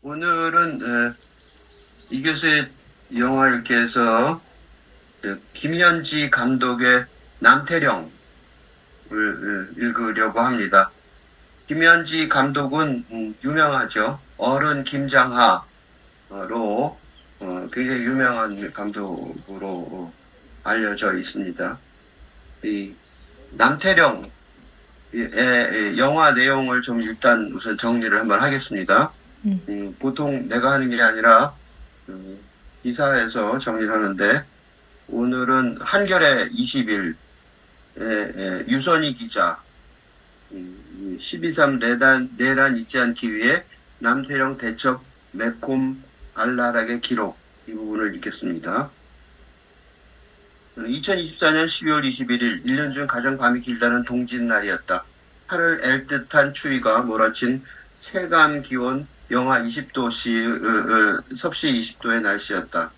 오늘은 이교수의 영화 읽기에서 김현지 감독의 남태령을 읽으려고 합니다. 김현지 감독은 유명하죠. 어른 김장하로 굉장히 유명한 감독으로 알려져 있습니다. 이 남태령의 영화 내용을 좀 일단 우선 정리를 한번 하겠습니다. 보통 내가 하는 게 아니라 기사에서 정리를 하는데, 오늘은 한겨레 20일 유선희 기자 12.3 내란 잊지 않기 위해 남태령 대첩 매콤 발랄하게 기록, 이 부분을 읽겠습니다. 2024년 12월 21일 1년 중 가장 밤이 길다는 동짓날이었다. 하를 앨 듯한 추위가 몰아친 체감 기온 영하 20도씨, 섭씨 20도의 날씨였다.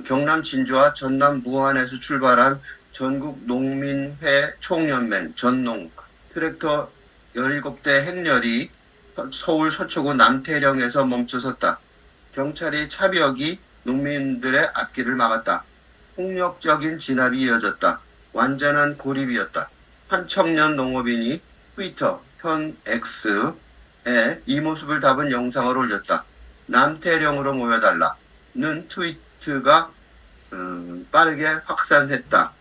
경남 진주와 전남 무안에서 출발한 전국 농민회 총연맹 전농 트랙터 17대 행렬이 서울 서초구 남태령에서 멈춰섰다. 경찰이 차벽이 농민들의 앞길을 막았다. 폭력적인 진압이 이어졌다. 완전한 고립이었다. 한 청년 농업인이 트위터 현 X에 이 모습을 담은 영상을 올렸다. 남태령으로 모여달라는 트위트가 빠르게 확산했다.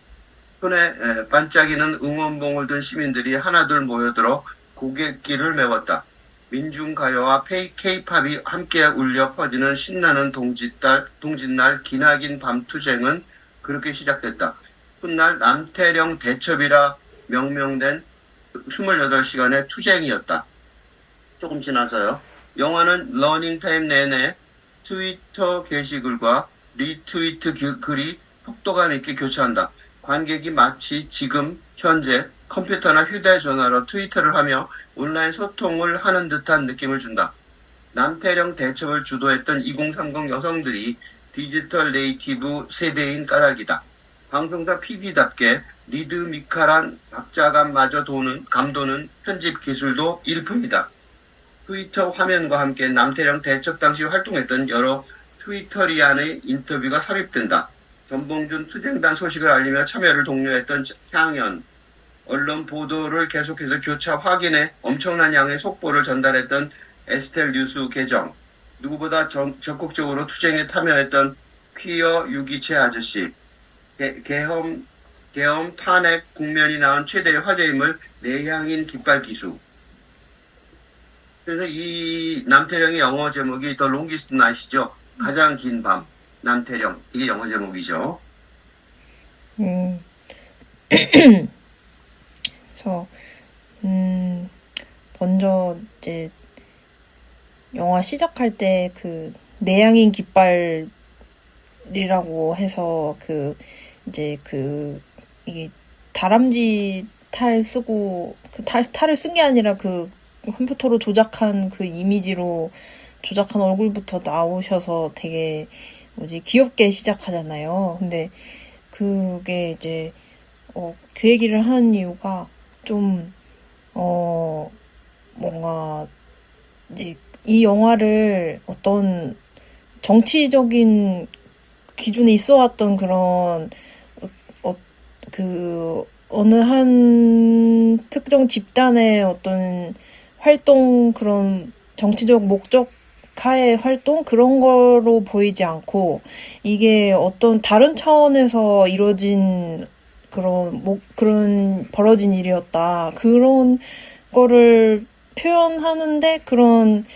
손에 반짝이는 응원봉을 든 시민들이 하나둘 모여들어 고갯길을 메웠다. 민중가요와 K-팝이 함께 울려 퍼지는 신나는 동짓날 기나긴 밤 투쟁은 그렇게 시작됐다. 훗날 남태령 대첩이라 명명된 28시간의 투쟁이었다. 조금 지나서요. 영화는 러닝타임 내내 트위터 게시글과 리트위트 글이 속도감 있게 교차한다. 관객이 마치 지금 현재 컴퓨터나 휴대전화로 트위터를 하며 온라인 소통을 하는 듯한 느낌을 준다. 남태령 대첩을 주도했던 2030 여성들이 디지털 네이티브 세대인 까닭이다. 방송사 PD답게 리드미컬한 박자감마저 감도는 편집 기술도 일품이다. 트위터 화면과 함께 남태령 대첩 당시 활동했던 여러 트위터리안의 인터뷰가 삽입된다. 전봉준 투쟁단 소식을 알리며 참여를 독려했던 향연, 언론 보도를 계속해서 교차 확인해 엄청난 양의 속보를 전달했던 에스텔 뉴스 계정, 누구보다 적극적으로 투쟁에 참여했던 퀴어 유기체 아저씨, 계엄 탄핵 국면이 낳은 최대의 화제임을 내향인 깃발 기수. 그래서 이 남태령의 영어 제목이 The Longest Night이죠. 가장 긴 밤. 남태령, 이게 영어 제목이죠. 그래서 먼저 이제 영화 시작할 때 그 내향인 깃발이라고 해서 이게 다람쥐 탈 쓰고 탈을 쓴 게 아니라 그 컴퓨터로 조작한 그 이미지로 조작한 얼굴부터 나오셔서 되게 귀엽게 시작하잖아요. 근데 그게 이제 그 얘기를 하는 이유가 좀 뭔가 이제 이 영화를 어떤 정치적인 기존에 있어왔던 그런 어느 한 특정 집단의 어떤 활동, 그런 정치적 목적 하의 활동, 그런 거로 보이지 않고, 이게 어떤 다른 차원에서 이루어진 그런 벌어진 일이었다. 그런 거를 표현하는데, 그러니까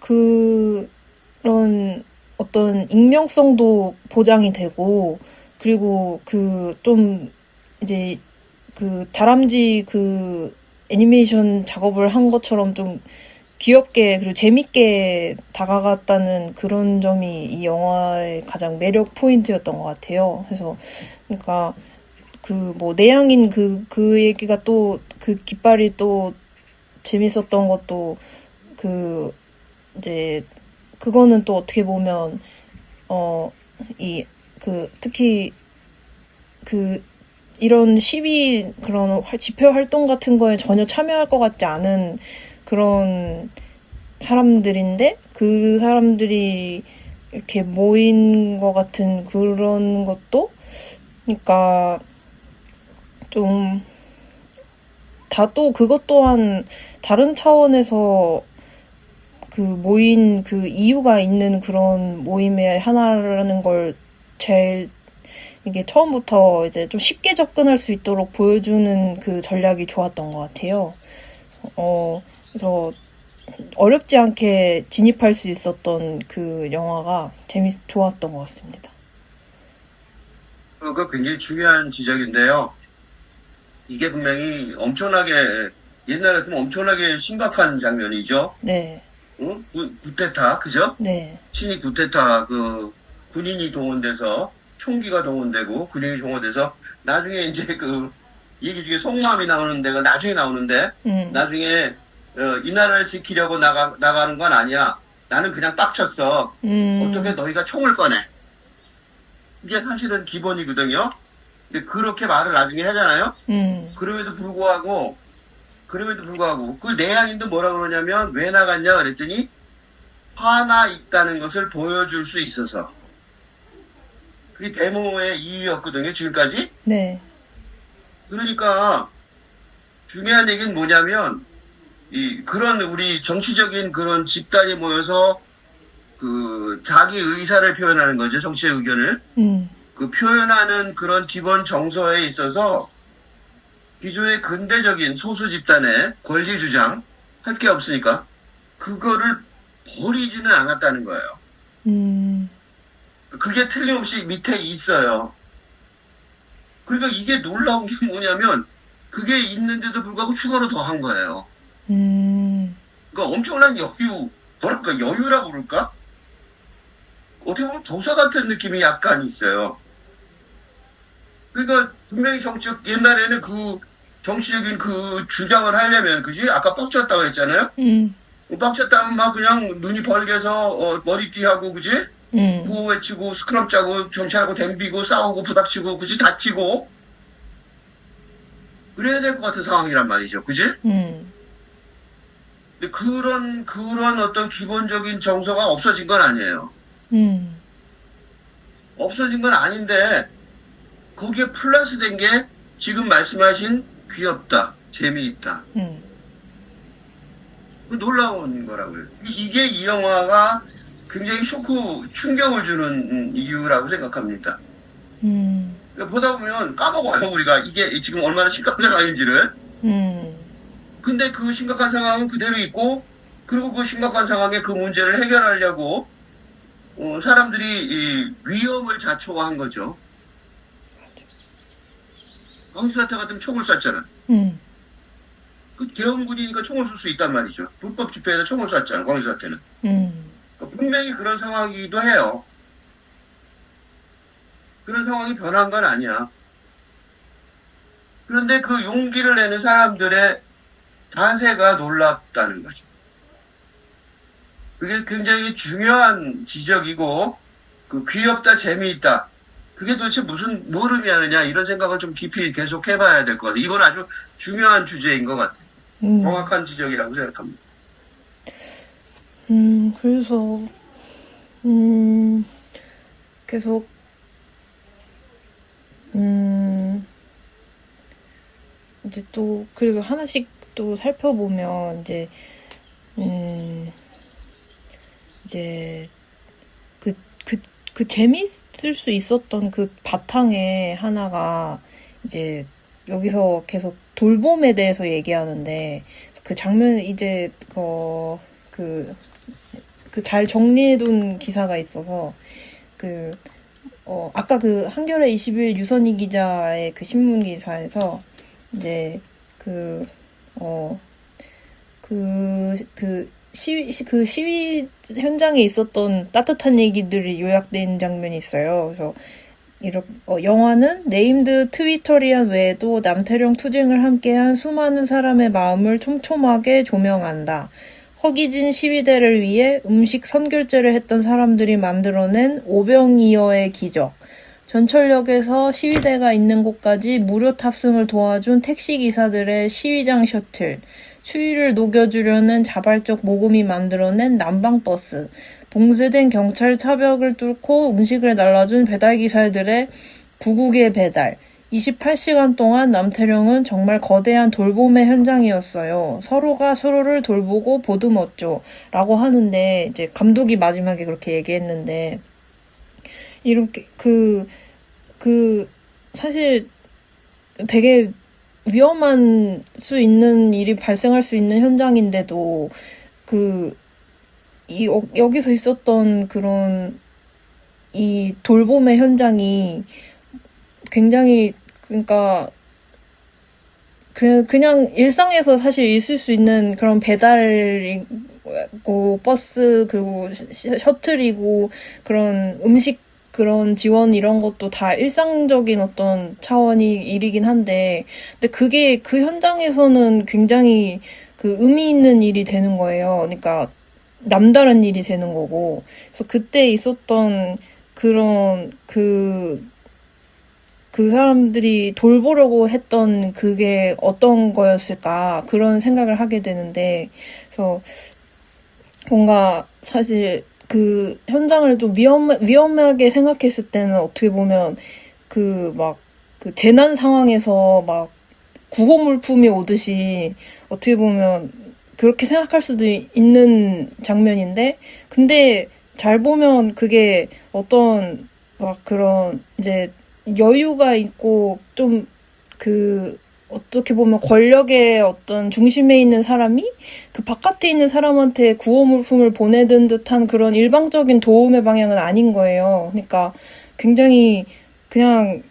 그런 어떤 익명성도 보장이 되고, 그리고 다람쥐 애니메이션 작업을 한 것처럼 좀 귀엽게 그리고 재밌게 다가갔다는 그런 점이 이 영화의 가장 매력 포인트였던 것 같아요. 그래서 그러니까 내향인 그 얘기가 또 그 깃발이 또 재밌었던 것도 그거는 또 어떻게 보면 특히 이런 시위, 그런 집회 활동 같은 거에 전혀 참여할 것 같지 않은 그런 사람들인데 그 사람들이 이렇게 모인 것 같은 그런 것도 그러니까 좀 다 또 그것 또한 다른 차원에서 그 모인 그 이유가 있는 그런 모임의 하나라는 걸 제일 이게 처음부터 이제 좀 쉽게 접근할 수 있도록 보여주는 그 전략이 좋았던 것 같아요. 그래서 어렵지 않게 진입할 수 있었던 그 영화가 좋았던 것 같습니다. 그거 굉장히 중요한 지적인데요. 이게 분명히 엄청나게 옛날 같으면 엄청나게 심각한 장면이죠. 네, 응? 구테타, 그죠? 네, 친위 구테타, 군인이 동원돼서, 총기가 동원되고, 군인이 동원돼서, 나중에 이제 얘기 중에 속마음이 나오는 데가 나중에 나오는데, 나중에, 이 나라를 지키려고 나가는 건 아니야. 나는 그냥 빡쳤어. 어떻게 너희가 총을 꺼내? 이게 사실은 기본이거든요. 근데 그렇게 말을 나중에 하잖아요. 그럼에도 불구하고 그 내향인도 뭐라 그러냐면 왜 나갔냐 그랬더니 화나 있다는 것을 보여줄 수 있어서. 그게 데모의 이유였거든요, 지금까지. 네, 그러니까 중요한 얘기는 뭐냐면 그런 우리 정치적인 그런 집단이 모여서 자기 의사를 표현하는 거죠, 정치의 의견을. 표현하는 그런 기본 정서에 있어서 기존의 근대적인 소수 집단의 권리 주장 할 게 없으니까 그거를 버리지는 않았다는 거예요. 그게 틀림없이 밑에 있어요. 그러니까 이게 놀라운 게 뭐냐면 그게 있는데도 불구하고 추가로 더 한 거예요. 그러니까 엄청난 뭐랄까 여유라고 그럴까? 어떻게 보면 도사 같은 느낌이 약간 있어요. 그러니까 분명히 옛날에는 정치적인 주장을 하려면, 그지? 아까 빡쳤다 그랬잖아요? 빡쳤다면 막 그냥 눈이 벌게서, 머리띠하고, 그지? 구호 외치고, 스크럼 짜고, 경찰하고 댐비고, 싸우고, 부닥치고, 그지? 다치고. 그래야 될 것 같은 상황이란 말이죠. 그지? 근데 그런 어떤 기본적인 정서가 없어진 건 아니에요. 없어진 건 아닌데, 거기에 플러스 된 게 지금 말씀하신 귀엽다, 재미있다. 놀라운 거라고요. 이게 이 영화가 굉장히 충격을 주는 이유라고 생각합니다. 보다 보면 까먹어요, 우리가. 이게 지금 얼마나 심각한 상황인지를. 근데 그 심각한 상황은 그대로 있고, 그리고 그 심각한 상황에 그 문제를 해결하려고, 사람들이 위험을 자초한 거죠. 광주사태 같으면 총을 쐈잖아. 계엄군이니까 총을 쏠 수 있단 말이죠. 불법 집회에서 총을 쐈잖아, 광주사태는. 분명히 그런 상황이기도 해요. 그런 상황이 변한 건 아니야. 그런데 그 용기를 내는 사람들의 자세가 놀랍다는 거죠. 그게 굉장히 중요한 지적이고, 귀엽다, 재미있다. 그게 도대체 무슨, 뭘 의미하느냐, 이런 생각을 좀 깊이 계속 해봐야 될 것 같아요. 이건 아주 중요한 주제인 것 같아요. 정확한 지적이라고 생각합니다. 그래서, 계속, 이제 또, 그리고 하나씩 또 살펴보면, 이제, 재밌을 수 있었던 그 바탕에 하나가, 이제, 여기서 계속 돌봄에 대해서 얘기하는데, 그 장면, 이제, 잘 정리해둔 기사가 있어서, 아까 한겨레 20일 유선희 기자의 그 신문 기사에서, 이제, 시위 현장에 있었던 따뜻한 얘기들이 요약된 장면이 있어요. 그래서 영화는 네임드 트위터리안 외에도 남태령 투쟁을 함께한 수많은 사람의 마음을 촘촘하게 조명한다. 허기진 시위대를 위해 음식 선결제를 했던 사람들이 만들어낸 오병이어의 기적. 전철역에서 시위대가 있는 곳까지 무료 탑승을 도와준 택시기사들의 시위장 셔틀. 추위를 녹여주려는 자발적 모금이 만들어낸 난방버스, 봉쇄된 경찰 차벽을 뚫고 음식을 날라준 배달기사들의 구국의 배달, 28시간 동안 남태령은 정말 거대한 돌봄의 현장이었어요. 서로가 서로를 돌보고 보듬었죠. 라고 하는데, 이제 감독이 마지막에 그렇게 얘기했는데, 이렇게, 사실 되게 위험한 수 있는 일이 발생할 수 있는 현장인데도, 여기서 있었던 그런, 이 돌봄의 현장이 굉장히, 그러니까, 그냥 일상에서 사실 있을 수 있는 그런 배달이고, 버스, 그리고 셔틀이고, 그런 음식, 그런 지원 이런 것도 다 일상적인 어떤 차원이 일이긴 한데, 근데 그게 그 현장에서는 굉장히 그 의미 있는 일이 되는 거예요. 그러니까 남다른 일이 되는 거고. 그래서 그때 있었던 그런 그 사람들이 돌보려고 했던 그게 어떤 거였을까, 그런 생각을 하게 되는데, 그래서 뭔가 사실 그 현장을 좀 위험하게 생각했을 때는 어떻게 보면 그 재난 상황에서 막 구호물품이 오듯이 어떻게 보면 그렇게 생각할 수도 있는 장면인데, 근데 잘 보면 그게 어떤 막 그런 이제 여유가 있고 좀 어떻게 보면 권력의 어떤 중심에 있는 사람이 그 바깥에 있는 사람한테 구호물품을 보내든 듯한 그런 일방적인 도움의 방향은 아닌 거예요. 그러니까 굉장히 그냥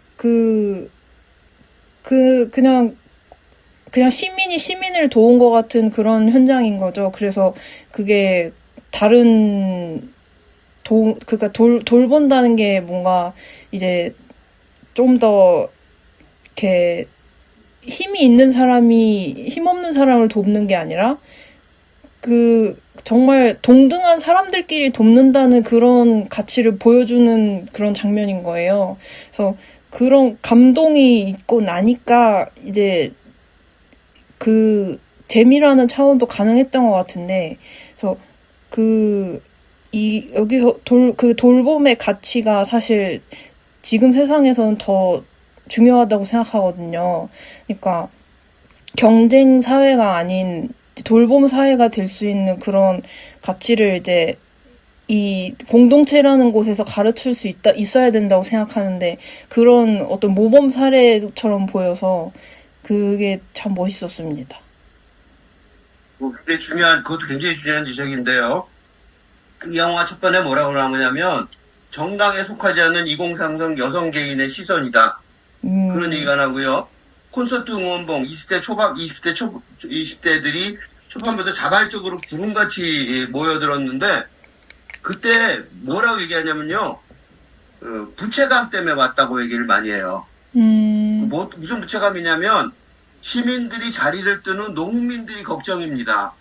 그냥 시민이 시민을 도운 것 같은 그런 현장인 거죠. 그래서 그게 그러니까 돌본다는 게 뭔가 이제 좀 더 이렇게 힘이 있는 사람이 힘없는 사람을 돕는 게 아니라 정말 동등한 사람들끼리 돕는다는 그런 가치를 보여주는 그런 장면인 거예요. 그래서 그런 감동이 있고 나니까 이제 재미라는 차원도 가능했던 것 같은데, 그래서 여기서 돌봄의 가치가 사실 지금 세상에서는 더 중요하다고 생각하거든요. 그러니까 경쟁 사회가 아닌 돌봄 사회가 될 수 있는 그런 가치를 이제 이 공동체라는 곳에서 가르칠 수 있어야 된다고 생각하는데, 그런 어떤 모범 사례처럼 보여서 그게 참 멋있었습니다. 그것도 굉장히 중요한 지적인데요. 이 영화 첫 번에 뭐라고 나오냐면, 정당에 속하지 않는 2030 여성 개인의 시선이다. 그런 얘기가 나고요. 콘서트 응원봉 20대들이 초반부터 자발적으로 구름같이 모여들었는데, 그때 뭐라고 얘기하냐면요. 부채감 때문에 왔다고 얘기를 많이 해요. 무슨 부채감이냐면, 시민들이 자리를 뜨는 농민들이 걱정입니다.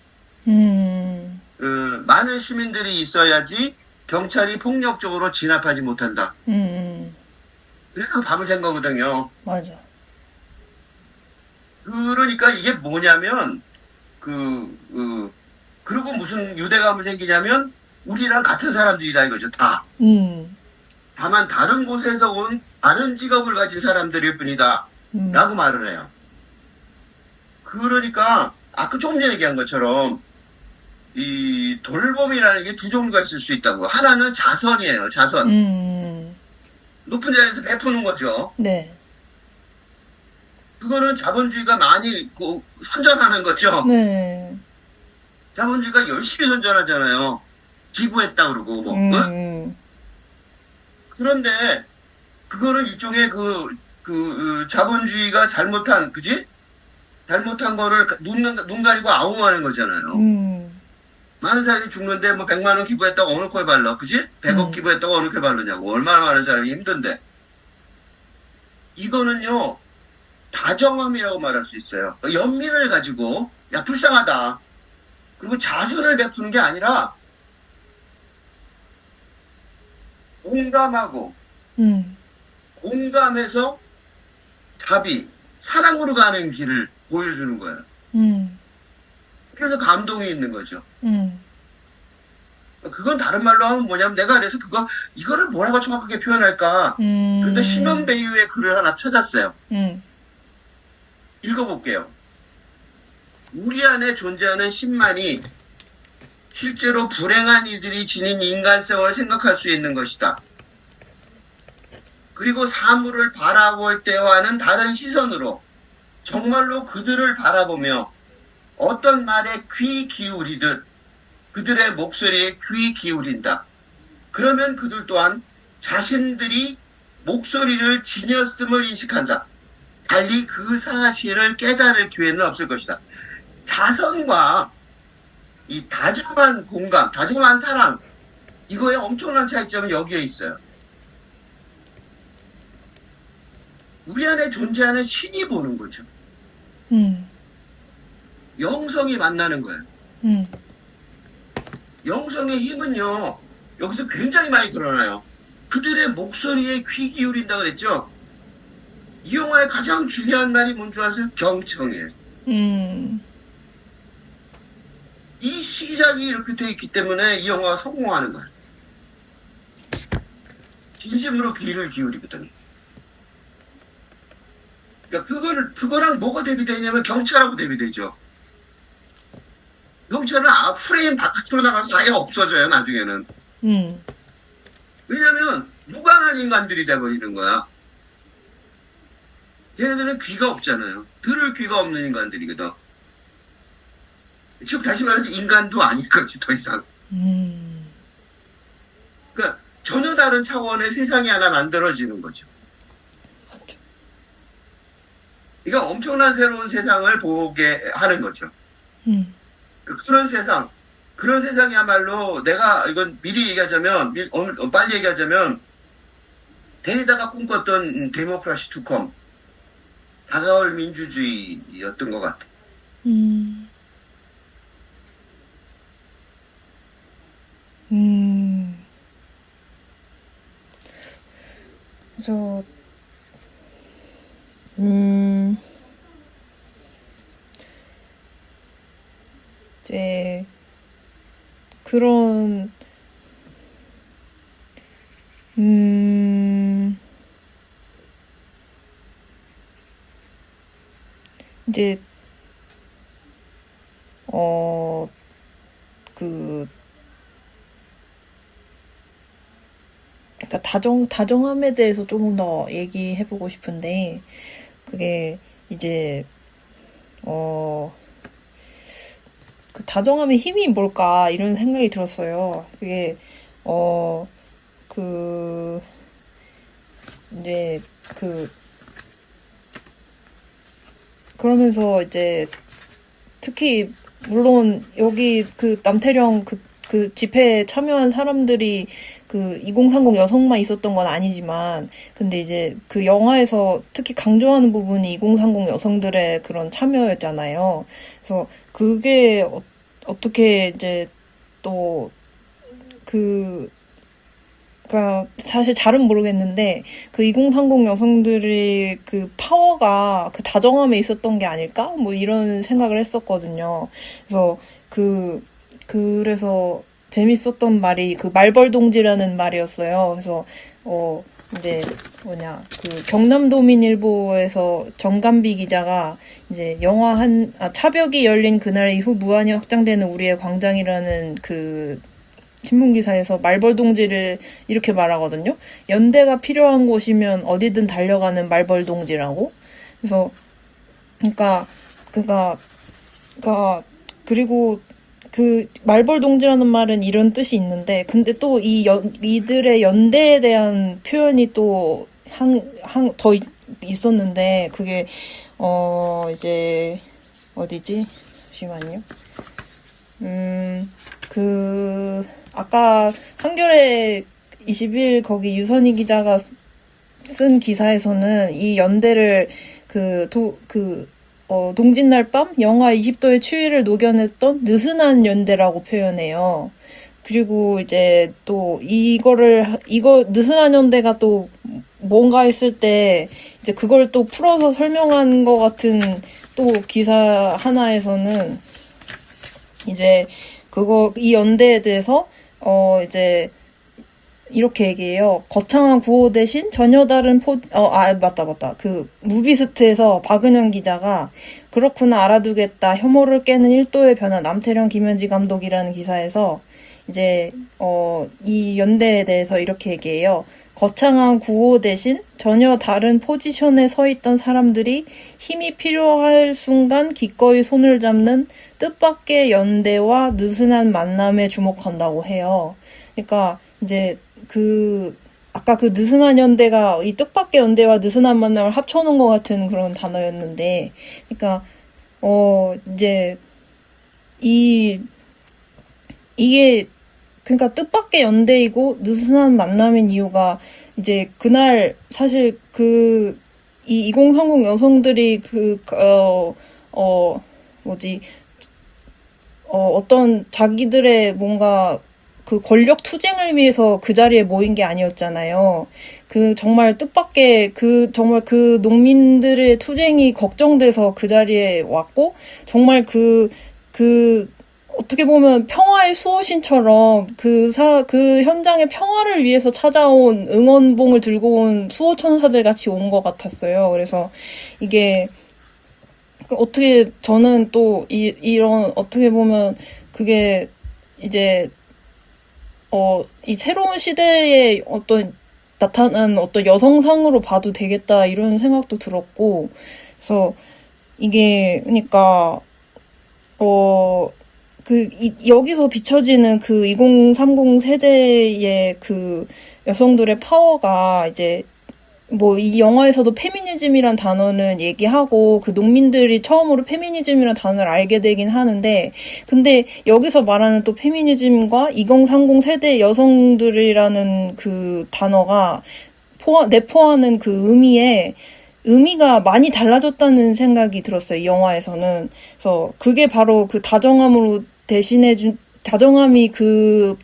많은 시민들이 있어야지 경찰이 폭력적으로 진압하지 못한다. 그래서 밤을 샌 거거든요. 맞아. 그러니까 이게 뭐냐면, 그리고 무슨 유대감을 생기냐면, 우리랑 같은 사람들이다 이거죠, 다. 다만 다른 곳에서 온 다른 직업을 가진 사람들일 뿐이다. 라고 말을 해요. 그러니까, 아까 조금 전에 얘기한 것처럼, 이 돌봄이라는 게 두 종류가 있을 수 있다고. 하나는 자선이에요, 자선. 높은 자리에서 베푸는 거죠. 네. 그거는 자본주의가 많이 선전하는 거죠. 네. 자본주의가 열심히 선전하잖아요. 기부했다 그러고 뭐. 그런데 그거는 일종의 자본주의가 잘못한 거를 눈 가리고 아웅하는 거잖아요. 많은 사람이 죽는데 100만 원 기부했다고 어느 코에 발라, 그지? 100억 기부했다고 어느 코에 바르냐고. 얼마나 많은 사람이 힘든데. 이거는요, 다정함이라고 말할 수 있어요. 연민을 가지고, 야, 불쌍하다. 그리고 자선을 베푸는 게 아니라, 공감하고, 공감해서 사랑으로 가는 길을 보여주는 거예요. 그래서 감동이 있는 거죠. 음, 그건 다른 말로 하면 뭐냐면 내가 그래서 이거를 뭐라고 정확하게 표현할까. 그런데 심연 배유의 글을 하나 찾았어요. 읽어볼게요. 우리 안에 존재하는 신만이 실제로 불행한 이들이 지닌 인간성을 생각할 수 있는 것이다. 그리고 사물을 바라볼 때와는 다른 시선으로 정말로 그들을 바라보며 어떤 말에 귀 기울이듯 그들의 목소리에 귀 기울인다. 그러면 그들 또한 자신들이 목소리를 지녔음을 인식한다. 달리 그 사실을 깨달을 기회는 없을 것이다. 자선과 이 다정한 공감, 다정한 사랑, 이거의 엄청난 차이점은 여기에 있어요. 우리 안에 존재하는 신이 보는 거죠. 영성이 만나는 거예요. 영성의 힘은요, 여기서 굉장히 많이 드러나요. 그들의 목소리에 귀 기울인다 그랬죠? 이 영화의 가장 중요한 말이 뭔 줄 아세요? 경청이에요. 이 시작이 이렇게 돼 있기 때문에 이 영화가 성공하는 거예요. 진심으로 귀를 기울이거든요. 그러니까 그거랑 뭐가 대비되냐면 경찰하고 대비되죠. 경찰은 프레임 바깥으로 나가서 아예 없어져요, 나중에는. 왜냐면 무관한 인간들이 돼버리는 거야. 얘네들은 귀가 없잖아요. 들을 귀가 없는 인간들이거든. 즉 다시 말해서 인간도 아닐 거지, 더 이상. 그러니까 전혀 다른 차원의 세상이 하나 만들어지는 거죠. 그러니까 엄청난 새로운 세상을 보게 하는 거죠. 그런 세상이야말로 내가 이건 미리 얘기하자면, 빨리 얘기하자면, 데니다가 꿈꿨던 데모크라시 투컴, 다가올 민주주의였던 것 같아. 그래서, 이제, 그런, 이제, 그, 그러니까 다정함에 대해서 조금 더 얘기해보고 싶은데, 그게 이제, 그 다정함의 힘이 뭘까, 이런 생각이 들었어요. 그게, 이제, 그러면서 이제, 특히, 물론, 여기 남태령 그 집회에 참여한 사람들이 2030 여성만 있었던 건 아니지만, 근데 이제 그 영화에서 특히 강조하는 부분이 2030 여성들의 그런 참여였잖아요. 그래서 그게 어떻게 이제 또 그러니까 사실 잘은 모르겠는데 그 2030 여성들이 그 파워가 그 다정함에 있었던 게 아닐까? 뭐 이런 생각을 했었거든요. 그래서 그래서 재밌었던 말이 그 말벌동지라는 말이었어요. 그래서 이제 경남도민일보에서 정감비 기자가 이제 영화 차벽이 열린 그날 이후 무한히 확장되는 우리의 광장이라는 그 신문 기사에서 말벌동지를 이렇게 말하거든요. 연대가 필요한 곳이면 어디든 달려가는 말벌동지라고. 그래서 그리고 그 말벌동지라는 말은 이런 뜻이 있는데, 근데 또 이들의 연대에 대한 표현이 또 더 있었는데, 그게 이제 어디지? 잠시만요. 아까 한겨레 20일 거기 유선희 기자가 쓴 기사에서는 이 연대를 동짓날 밤 영하 20도의 추위를 녹여냈던 느슨한 연대라고 표현해요. 그리고 이제 또 이거 느슨한 연대가 또 뭔가 했을 때 이제 그걸 또 풀어서 설명한 것 같은 또 기사 하나에서는 이제 이 연대에 대해서 이제 이렇게 얘기해요. 거창한 구호 대신 전혀 다른 맞다. 그 무비스트에서 박은영 기자가 그렇구나 알아두겠다. 혐오를 깨는 1도의 변화 남태령 김현지 감독이라는 기사에서 이제 이 연대에 대해서 이렇게 얘기해요. 거창한 구호 대신 전혀 다른 포지션에 서 있던 사람들이 힘이 필요할 순간 기꺼이 손을 잡는 뜻밖의 연대와 느슨한 만남에 주목한다고 해요. 그러니까 이제 아까 그 느슨한 연대가 이 뜻밖의 연대와 느슨한 만남을 합쳐놓은 것 같은 그런 단어였는데, 그러니까 이제 이게 그러니까 뜻밖의 연대이고 느슨한 만남인 이유가 이제 그날 사실 이 2030 여성들이 어떤 자기들의 뭔가 그 권력 투쟁을 위해서 그 자리에 모인 게 아니었잖아요. 정말 뜻밖의 정말 그 농민들의 투쟁이 걱정돼서 그 자리에 왔고, 정말 어떻게 보면 평화의 수호신처럼 그 현장의 평화를 위해서 찾아온 응원봉을 들고 온 수호천사들 같이 온 것 같았어요. 그래서 이게 어떻게 저는 또 이런 어떻게 보면 그게 이제 이 새로운 시대에 나타난 어떤 여성상으로 봐도 되겠다 이런 생각도 들었고, 그래서 이게 그러니까 여기서 비춰지는 그 2030 세대의 그 여성들의 파워가 이제 뭐 이 영화에서도 페미니즘이란 단어는 얘기하고 그 농민들이 처음으로 페미니즘이란 단어를 알게 되긴 하는데, 근데 여기서 말하는 또 페미니즘과 2030 세대 여성들이라는 그 단어가 내포하는 그 의미가 많이 달라졌다는 생각이 들었어요, 이 영화에서는. 그래서 그게 바로 그 다정함으로 다정함이 그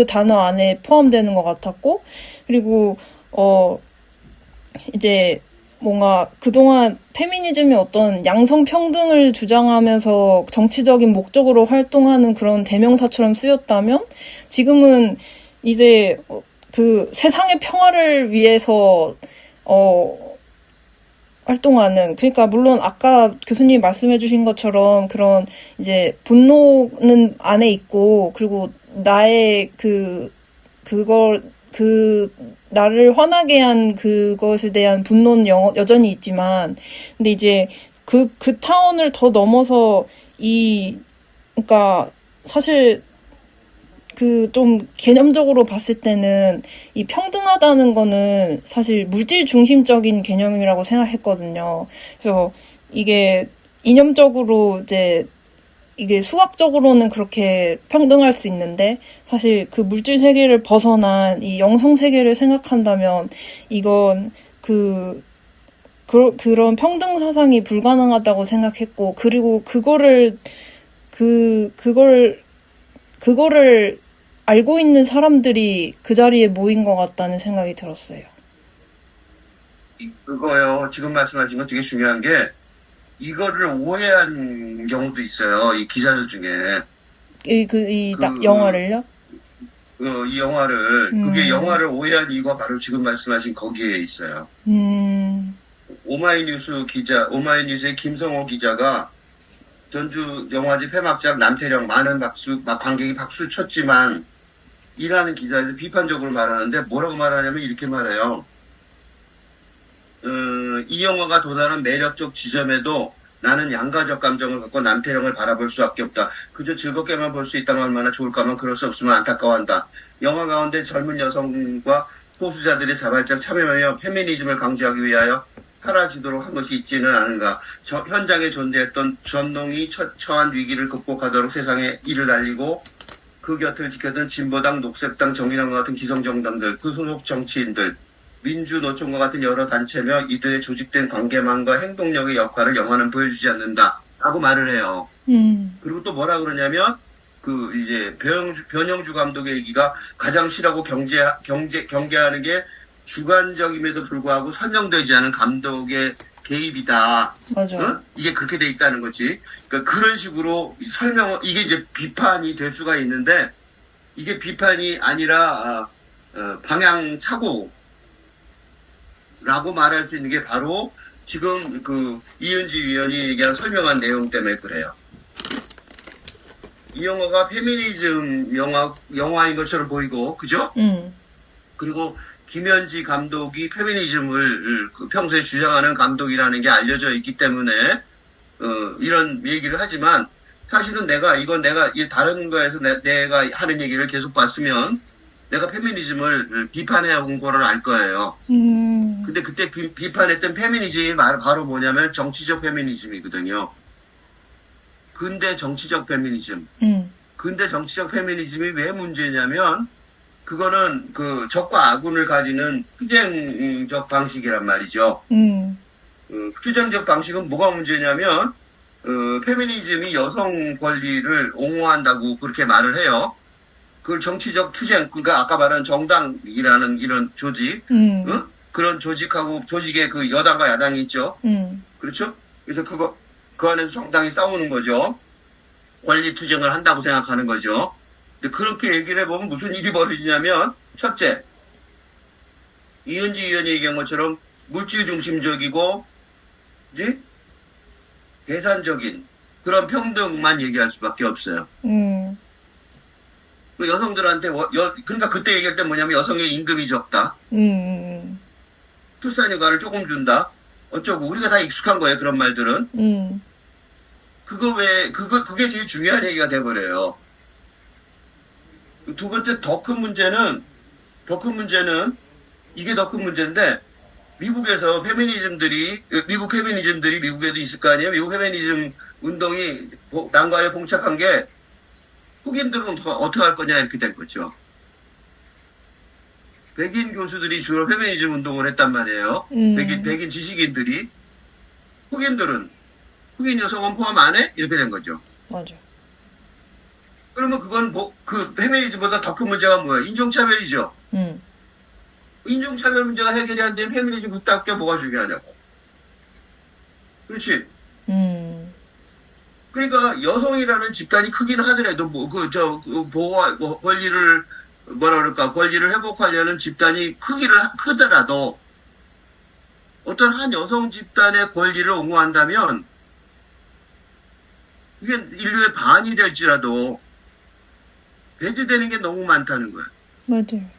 단어 안에 포함되는 것 같았고, 그리고 이제 뭔가 그동안 페미니즘이 어떤 양성평등을 주장하면서 정치적인 목적으로 활동하는 그런 대명사처럼 쓰였다면, 지금은 이제 그 세상의 평화를 위해서 활동하는, 그러니까 물론 아까 교수님이 말씀해주신 것처럼 그런 이제 분노는 안에 있고, 그리고 나의 나를 화나게 한 그것에 대한 분노는 여전히 있지만, 근데 이제 그 차원을 더 넘어서 그러니까 사실 좀 개념적으로 봤을 때는 이 평등하다는 거는 사실 물질 중심적인 개념이라고 생각했거든요. 그래서 이게 이념적으로 이게 수학적으로는 그렇게 평등할 수 있는데, 사실 그 물질 세계를 벗어난 이 영성 세계를 생각한다면 이건 그런 평등 사상이 불가능하다고 생각했고, 그리고 그거를 알고 있는 사람들이 그 자리에 모인 것 같다는 생각이 들었어요. 그거요. 지금 말씀하신 거 되게 중요한 게, 이거를 오해한 경우도 있어요. 이 기자들 중에. 영화를요? 이 영화를, 그게 영화를 오해한 이유가 바로 지금 말씀하신 거기에 있어요. 오마이뉴스의 김성호 기자가 전주 영화제 폐막작 남태령 많은 관객이 박수를 쳤지만, 이라는 기자에서 비판적으로 말하는데, 뭐라고 말하냐면 이렇게 말해요. 이 영화가 도달한 매력적 지점에도 나는 양가적 감정을 갖고 남태령을 바라볼 수밖에 없다. 그저 즐겁게만 볼 수 있다면 얼마나 좋을까만 그럴 수 없으면 안타까워한다. 영화 가운데 젊은 여성과 소수자들이 자발적 참여하며 페미니즘을 강조하기 위하여 사라지도록 한 것이 있지는 않은가. 현장에 존재했던 전농이 처한 위기를 극복하도록 세상에 이를 알리고 그 곁을 지켰던 진보당, 녹색당, 정의당과 같은 기성정당들, 그 소속 정치인들, 민주노총과 같은 여러 단체며 이들의 조직된 관계망과 행동력의 역할을 영화는 보여주지 않는다. 라고 말을 해요. 그리고 또 뭐라 그러냐면, 이제 변영주 감독의 얘기가 가장 싫어하고 경계하는 게 주관적임에도 불구하고 설명되지 않은 감독의 개입이다. 맞아. 어? 이게 그렇게 돼 있다는 거지. 그러니까 그런 식으로 이게 이제 비판이 될 수가 있는데, 이게 비판이 아니라, 방향 착오라고 말할 수 있는 게 바로 지금 그 이은지 위원이 얘기한 설명한 내용 때문에 그래요. 이 영화가 페미니즘 영화인 것처럼 보이고, 그죠? 그리고 김현지 감독이 페미니즘을 평소에 주장하는 감독이라는 게 알려져 있기 때문에 이런 얘기를 하지만 사실은 내가 다른 거에서 내가 하는 얘기를 계속 봤으면 내가 페미니즘을 비판해 온 거를 알 거예요. 근데 그때 비판했던 페미니즘이 바로 뭐냐면 정치적 페미니즘이거든요. 근대 정치적 페미니즘. 근대 정치적 페미니즘이 왜 문제냐면 그거는 그 적과 악운을 가리는 투쟁적 방식이란 말이죠. 투쟁적 방식은 뭐가 문제냐면 페미니즘이 여성 권리를 옹호한다고 그렇게 말을 해요. 그걸 정치적 투쟁, 그러니까 아까 말한 정당이라는 이런 조직, 그런 조직의 그 여당과 야당이 있죠. 그렇죠? 그래서 그 안에서 정당이 싸우는 거죠. 권리 투쟁을 한다고 생각하는 거죠. 근데 그렇게 얘기를 해보면 무슨 일이 벌어지냐면, 첫째, 이은지 의원이 얘기한 것처럼 물질 중심적이고, 그지? 계산적인 그런 평등만 얘기할 수밖에 없어요. 그 여성들한테, 그러니까 그때 얘기할 때 뭐냐면 여성의 임금이 적다. 출산휴가를 조금 준다. 어쩌고, 우리가 다 익숙한 거예요, 그런 말들은. 그게 제일 중요한 얘기가 돼버려요. 두 번째 더 큰 문제는 이게 더 큰 문제인데 미국에서 미국 페미니즘들이 미국에도 있을 거 아니에요. 미국 페미니즘 운동이 난관에 봉착한 게 흑인들은 어떻게 할 거냐 이렇게 된 거죠. 백인 교수들이 주로 페미니즘 운동을 했단 말이에요. 백인 지식인들이. 흑인 여성은 포함 안 해? 이렇게 된 거죠. 맞아. 그러면 그건 그 페미니즘보다 더 큰 문제가 뭐야? 인종차별이죠. 인종차별 문제가 해결이 안 되면 페미니즘 그따위게 뭐가 중요하냐고. 그렇지? 그러니까 여성이라는 집단이 크긴 하더라도 권리를 권리를 회복하려는 집단이 크더라도 어떤 한 여성 집단의 권리를 옹호한다면 이게 인류의 반이 될지라도 배제되는 게 너무 많다는 거야. 맞아요.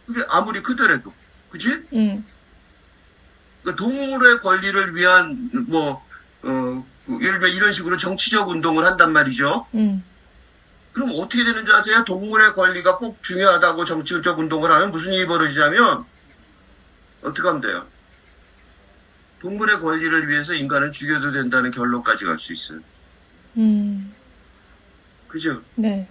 그게 아무리 크더라도, 그치? 그러니까 동물의 권리를 위한 예를 들면 이런 식으로 정치적 운동을 한단 말이죠. 그럼 어떻게 되는 줄 아세요? 동물의 권리가 꼭 중요하다고 정치적 운동을 하면 무슨 일이 벌어지냐면 어떻게 하면 돼요? 동물의 권리를 위해서 인간은 죽여도 된다는 결론까지 갈 수 있어요. 그죠? 네.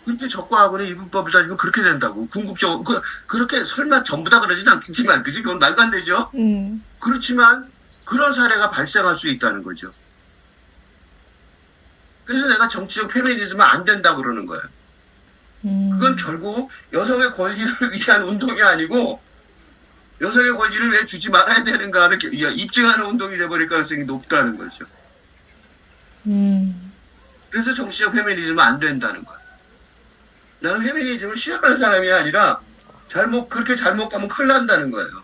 그렇게 적과 악원의 이분법을 따지면 그렇게 된다고. 궁극적으로. 그렇게 설마 전부 다 그러진 않겠지만, 그지? 그건 말도 안 되죠? 그렇지만, 그런 사례가 발생할 수 있다는 거죠. 그래서 내가 정치적 페미니즘은 안 된다고 그러는 거야. 그건 결국 여성의 권리를 위한 운동이 아니고, 여성의 권리를 왜 주지 말아야 되는가를 입증하는 운동이 돼버릴 가능성이 높다는 거죠. 그래서 정치적 페미니즘은 안 된다는 거야. 나는 페미니즘을 싫어하는 사람이 아니라 그렇게 잘못 가면 큰일 난다는 거예요.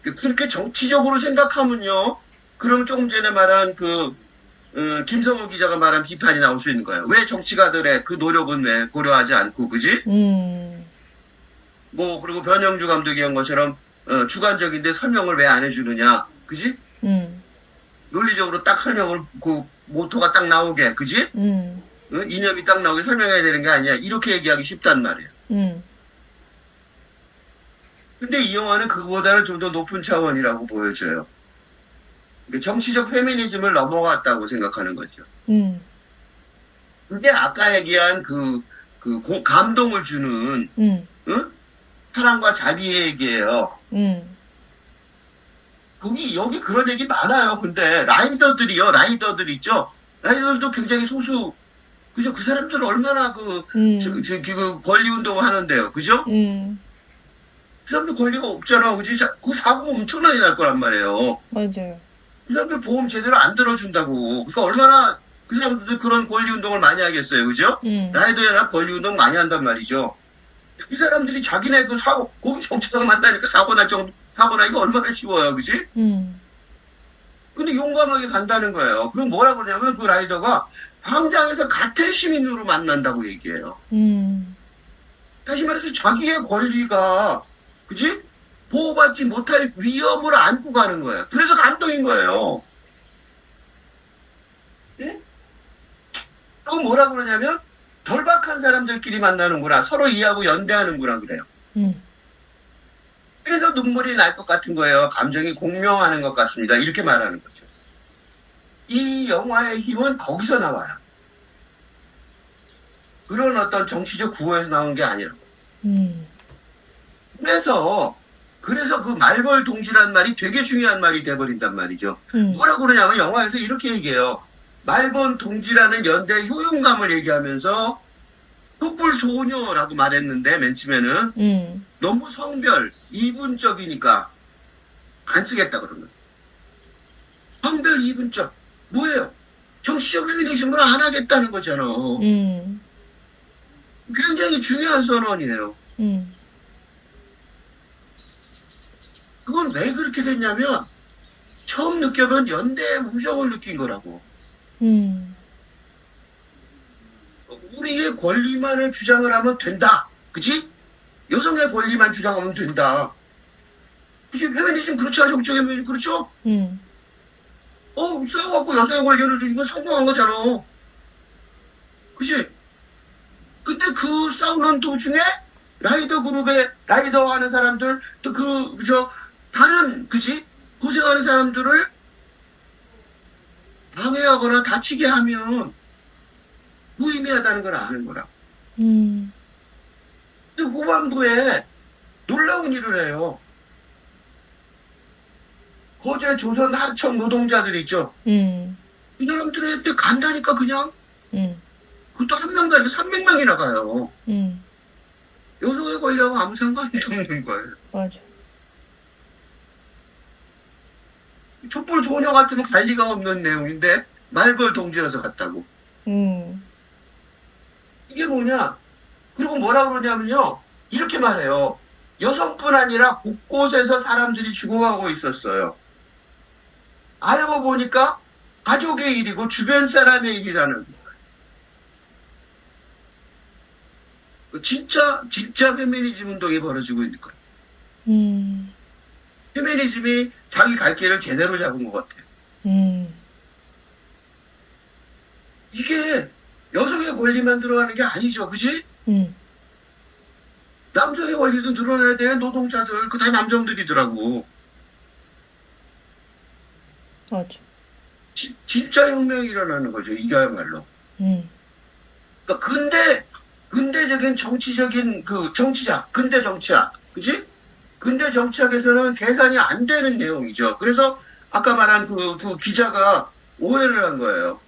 그렇게 정치적으로 생각하면요. 그럼 조금 전에 말한 김성우 기자가 말한 비판이 나올 수 있는 거예요. 왜 정치가들의 그 노력은 왜 고려하지 않고, 그지? 그리고 변영주 감독이 한 것처럼 주관적인데 설명을 왜 안 해주느냐, 그지? 논리적으로 딱 설명을 모토가 딱 나오게, 그지? 이념이 딱 나오게 설명해야 되는 게 아니야. 이렇게 얘기하기 쉽단 말이에요. 근데 이 영화는 그거보다는 좀 더 높은 차원이라고 보여져요. 정치적 페미니즘을 넘어갔다고 생각하는 거죠. 그게 아까 얘기한 감동을 주는, 사랑과 자비의 얘기예요. 여기 그런 얘기 많아요. 근데 라이더들 있죠? 라이더들도 굉장히 소수, 그죠? 그 사람들은 얼마나 권리 운동을 하는데요. 그죠? 그 사람들 권리가 없잖아. 그지? 그 사고가 엄청나게 날 거란 말이에요. 맞아요. 그 사람들 보험 제대로 안 들어준다고. 그러니까 얼마나 그 사람들 그런 권리 운동을 많이 하겠어요. 그죠? 라이더나 권리 운동 많이 한단 말이죠. 이 사람들이 자기네 그 사고, 거기 정체가 만나니까 사고 나기가 얼마나 쉬워요. 그지? 근데 용감하게 간다는 거예요. 그럼 뭐라 그러냐면 그 라이더가 광장에서 같은 시민으로 만난다고 얘기해요. 다시 말해서 자기의 권리가, 그지? 보호받지 못할 위험을 안고 가는 거예요. 그래서 감동인 거예요. 응? 그건 뭐라 그러냐면, 절박한 사람들끼리 만나는구나. 서로 이해하고 연대하는구나. 그래요. 그래서 눈물이 날 것 같은 거예요. 감정이 공명하는 것 같습니다. 이렇게 말하는 거죠. 이 영화의 힘은 거기서 나와요. 그런 어떤 정치적 구호에서 나온 게 아니라. 그래서 그 말벌 동지란 말이 되게 중요한 말이 돼버린단 말이죠. 뭐라고 그러냐면 영화에서 이렇게 얘기해요. 말벌 동지라는 연대 효용감을 얘기하면서 촛불 소녀라고 말했는데 맨 처음에는 너무 성별, 이분적이니까 안 쓰겠다 그런 거예요. 성별, 이분적. 뭐예요? 정치적 페미니즘을 안 하겠다는 거잖아. 굉장히 중요한 선언이에요. 그건 왜 그렇게 됐냐면 처음 느껴본 연대의 무정을 느낀 거라고. 우리의 권리만을 주장을 하면 된다. 그치? 여성의 권리만 주장하면 된다. 그치? 페미니즘 그렇잖아. 정치적 페미니즘 그렇죠? 싸워갖고 여성의 권리를 이거 성공한 거잖아. 그치? 근데 그 싸우는 도중에 라이더 그룹에 라이더 하는 사람들 또 다른 그지 고생하는 사람들을 방해하거나 다치게 하면 무의미하다는 걸 아는 거라. 근데 후반부에 놀라운 일을 해요. 거제 조선 하청 노동자들 있죠. 이 사람들한테 간다니까 그냥. 그것도 한 명도 아니고 300명이나 가요. 여성의 권리하고 아무 상관이 없는 거예요. 맞아. 촛불 소녀 같으면 갈 리가 없는 내용인데 말벌 동지라서 갔다고. 이게 뭐냐? 그리고 뭐라 그러냐면요. 이렇게 말해요. 여성뿐 아니라 곳곳에서 사람들이 죽어가고 있었어요. 알고 보니까 가족의 일이고 주변 사람의 일이라는 거예요. 진짜 페미니즘 운동이 벌어지고 있는 거예요. 페미니즘이 자기 갈 길을 제대로 잡은 것 같아요. 이게 여성의 권리만 들어가는 게 아니죠. 그지? 남성의 권리도 늘어나야 돼. 노동자들. 그 다 남성들이더라고. 맞아. 진짜 혁명이 일어나는 거죠. 이거야말로. 그러니까 근대적인 정치적인 근대 정치학. 그지? 근대 정치학에서는 계산이 안 되는 내용이죠. 그래서 아까 말한 그 기자가 오해를 한 거예요.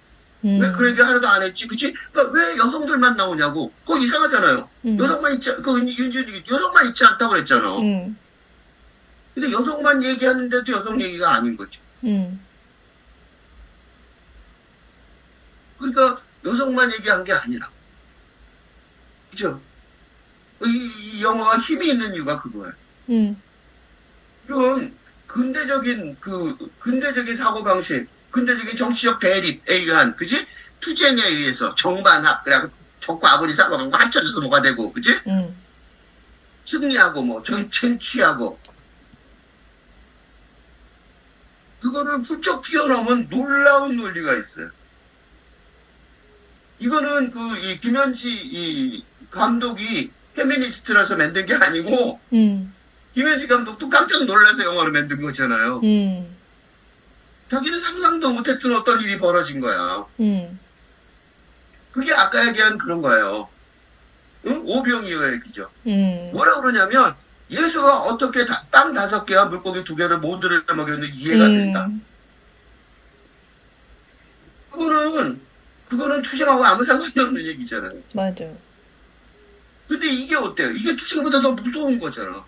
왜 그런 얘기 하나도 안 했지? 그치? 그러니까 왜 여성들만 나오냐고. 그거 이상하잖아요. 여성만 있지 않다고 그랬잖아. 근데 여성만 얘기하는데도 여성 얘기가 아닌 거지. 그러니까 여성만 얘기한 게 아니라. 그죠? 이 영화가 힘이 있는 이유가 그거예요. 이건 근대적인 사고방식, 근대적인 정치적 대립에 의한, 그지? 투쟁에 의해서 정반합, 그래갖고 적과 아버지 싸워가고 합쳐져서 뭐가 되고, 그지? 승리하고 쟁취하고. 그거를 훌쩍 뛰어넘은 놀라운 논리가 있어요. 이거는 이 김현지 감독이 페미니스트라서 만든 게 아니고, 김현지 감독도 깜짝 놀라서 영화를 만든 거잖아요. 자기는 상상도 못했던 어떤 일이 벌어진 거야. 그게 아까 얘기한 그런 거예요. 응? 오병이어 얘기죠. 뭐라 그러냐면 예수가 어떻게 빵 5개와 물고기 2개를 모두를 먹였는지 이해가 된다. 그거는 투쟁하고 아무 상관없는 얘기잖아요. 맞아. 근데 이게 어때요? 이게 투쟁보다 더 무서운 거잖아.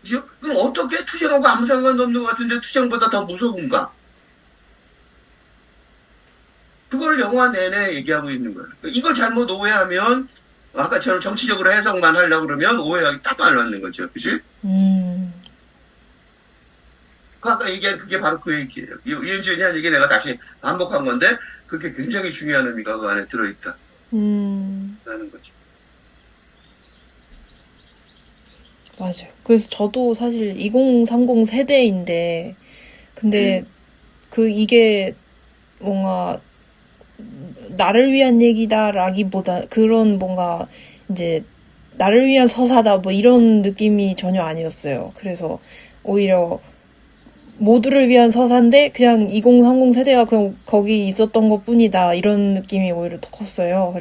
그죠? 그럼 어떻게 투쟁하고 아무 상관없는 것 같은데 투쟁보다 더 무서운가? 그걸 영화 내내 얘기하고 있는 거예요. 이걸 잘못 오해하면 아까처럼 정치적으로 해석만 하려고 그러면 오해하기 딱 안 맞는 거죠. 그지? 음, 아까 얘기한 그게 바로 그 얘기예요. 이은주연이 한 얘기 내가 다시 반복한 건데 그게 굉장히 중요한 의미가 그 안에 들어있다라는 거죠. 맞아요. 그래서 저도 사실 2030 세대인데, 근데 이게 뭔가 나를 위한 얘기다라기보다 그런 뭔가 이제 나를 위한 서사다 뭐 이런 느낌이 전혀 아니었어요. 그래서 오히려 모두를 위한 서사인데 그냥 2030 세대가 그냥 거기 있었던 것뿐이다 이런 느낌이 오히려 더 컸어요.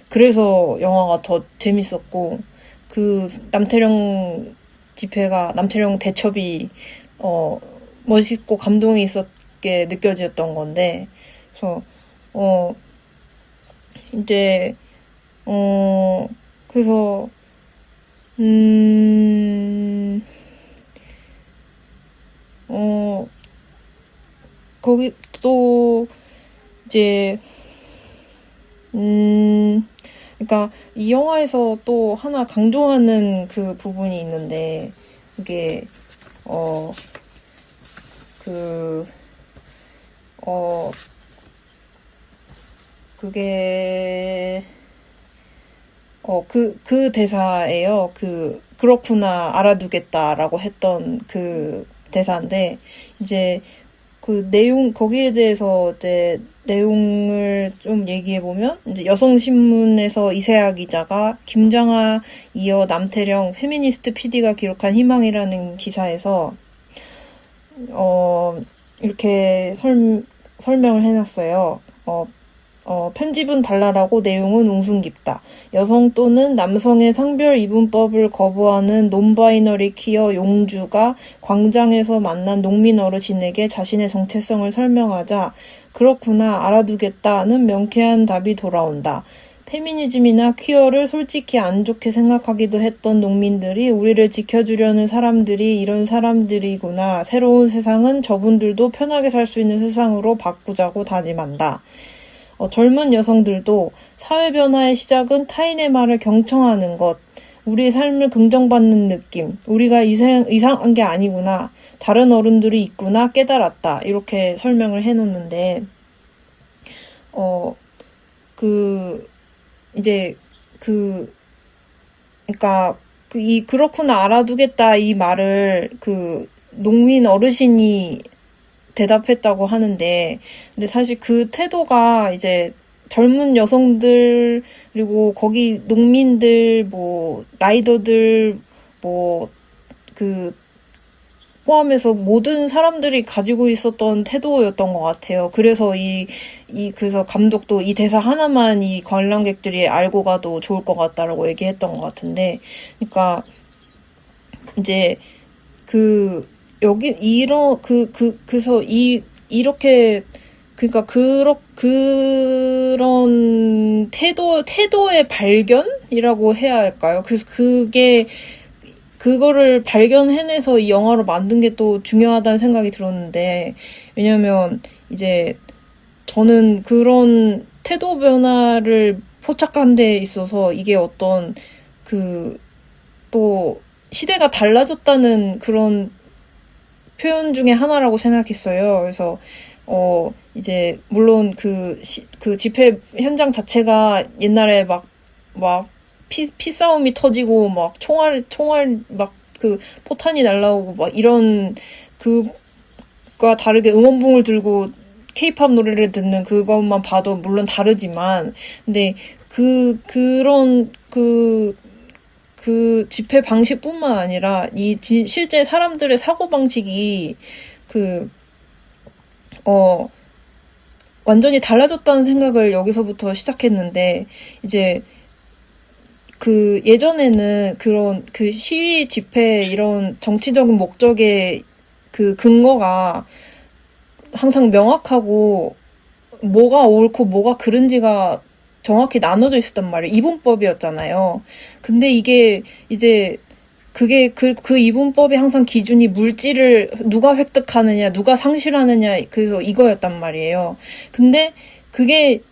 그래서 영화가 더 재밌었고 그 남태령 대첩이 멋있고 감동이 있었게 느껴졌던 건데 그래서 이제 그래서 거기 또 이제 그러니까 이 영화에서 또 하나 강조하는 그 부분이 있는데 이게 그 그게 그 대사예요. 그렇구나, 알아두겠다라고 했던 그 대사인데, 이제 거기에 대해서 이제 내용을 좀 얘기해보면, 이제 여성신문에서 이세아 기자가 김장하 이어 남태령 페미니스트 PD가 기록한 희망이라는 기사에서, 이렇게 설명을 해놨어요. 편집은 발랄하고 내용은 웅숭 깊다. 여성 또는 남성의 성별 이분법을 거부하는 논바이너리 퀴어 용주가 광장에서 만난 농민 어르신에게 자신의 정체성을 설명하자 그렇구나 알아두겠다는 명쾌한 답이 돌아온다. 페미니즘이나 퀴어를 솔직히 안 좋게 생각하기도 했던 농민들이 우리를 지켜주려는 사람들이 이런 사람들이구나. 새로운 세상은 저분들도 편하게 살 수 있는 세상으로 바꾸자고 다짐한다. 젊은 여성들도 사회 변화의 시작은 타인의 말을 경청하는 것, 우리 삶을 긍정받는 느낌, 우리가 이상한 게 아니구나, 다른 어른들이 있구나 깨달았다. 이렇게 설명을 해놓는데, 이제 그러니까 그렇구나 알아두겠다 이 말을 농민 어르신이 대답했다고 하는데, 근데 사실 그 태도가 이제 젊은 여성들, 그리고 거기 농민들, 뭐, 라이더들, 뭐, 포함해서 모든 사람들이 가지고 있었던 태도였던 것 같아요. 그래서 그래서 감독도 이 대사 하나만 이 관람객들이 알고 가도 좋을 것 같다라고 얘기했던 것 같은데, 그러니까, 이제, 그래서 이렇게, 그러니까 그런 태도의 발견이라고 해야 할까요? 그래서 그거를 발견해내서 이 영화로 만든 게 또 중요하다는 생각이 들었는데, 왜냐면 이제 저는 그런 태도 변화를 포착한 데 있어서 이게 어떤 또 시대가 달라졌다는 그런 표현 중에 하나라고 생각했어요. 그래서 이제 물론 그 집회 현장 자체가 옛날에 막 피싸움이 터지고 막 총알 막 포탄이 날라오고 막 이런 그과 다르게 응원봉을 들고 케이팝 노래를 듣는 그것만 봐도 물론 다르지만, 근데 그런 집회 방식뿐만 아니라 실제 사람들의 사고 방식이 완전히 달라졌다는 생각을 여기서부터 시작했는데, 이제 예전에는 그런 시위 집회 이런 정치적인 목적의 근거가 항상 명확하고 뭐가 옳고 뭐가 그른지가 정확히 나눠져 있었단 말이에요. 이분법이었잖아요. 근데 이게 이제 그 이분법이 항상 기준이 물질을 누가 획득하느냐, 누가 상실하느냐, 그래서 이거였단 말이에요. 근데 그게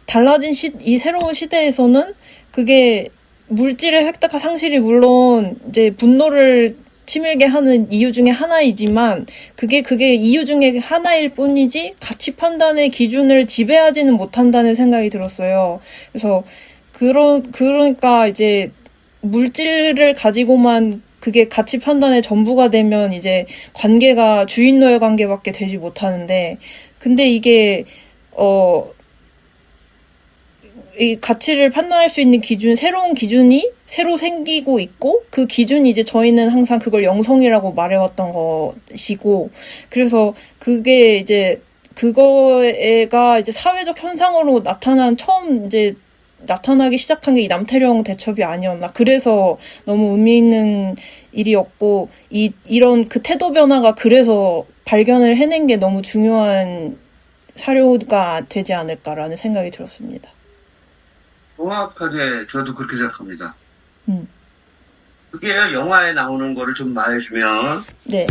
달라진 이 새로운 시대에서는 그게 물질의 획득과 상실이 물론 이제 분노를 치밀게 하는 이유 중에 하나이지만 그게 이유 중에 하나일 뿐이지 가치 판단의 기준을 지배하지는 못한다는 생각이 들었어요. 그래서 그러니까 이제 물질을 가지고만 그게 가치 판단의 전부가 되면 이제 관계가 주인-노예 관계밖에 되지 못하는데, 근데 이게 이 가치를 판단할 수 있는 새로운 기준이 새로 생기고 있고, 그 기준이 이제 저희는 항상 그걸 영성이라고 말해왔던 것이고, 그래서 그게 이제 그거가 이제 사회적 현상으로 처음 이제 나타나기 시작한 게 이 남태령 대첩이 아니었나. 그래서 너무 의미 있는 일이었고, 이런 그 태도 변화가 그래서 발견을 해낸 게 너무 중요한 사료가 되지 않을까라는 생각이 들었습니다. 정확하게 저도 그렇게 생각합니다. 그게 영화에 나오는 거를 좀 말해주면, 네.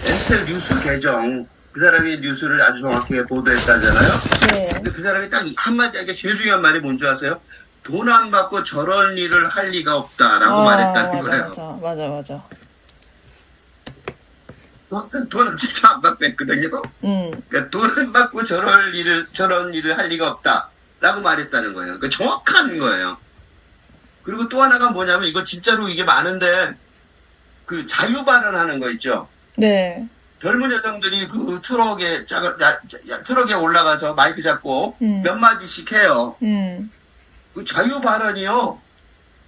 에스텔 뉴스 계정, 그 사람이 뉴스를 아주 정확하게 보도했다잖아요. 네. 근데 그 사람이 딱 한마디 하기 제일 중요한 말이 뭔지 아세요? 돈 안 받고 저런 일을 할 리가 없다라고 말했다는 거예요. 맞아. 돈은 진짜 안 받고 했거든요. 그러니까 돈 안 받고 저런 일을 할 리가 없다라고 말했다는 거예요. 그러니까 정확한 거예요. 그리고 또 하나가 뭐냐면, 이거 진짜로 이게 많은데, 그 자유 발언하는 거 있죠? 네. 젊은 여성들이 그 트럭에 올라가서 마이크 잡고 몇 마디씩 해요. 그 자유 발언이요.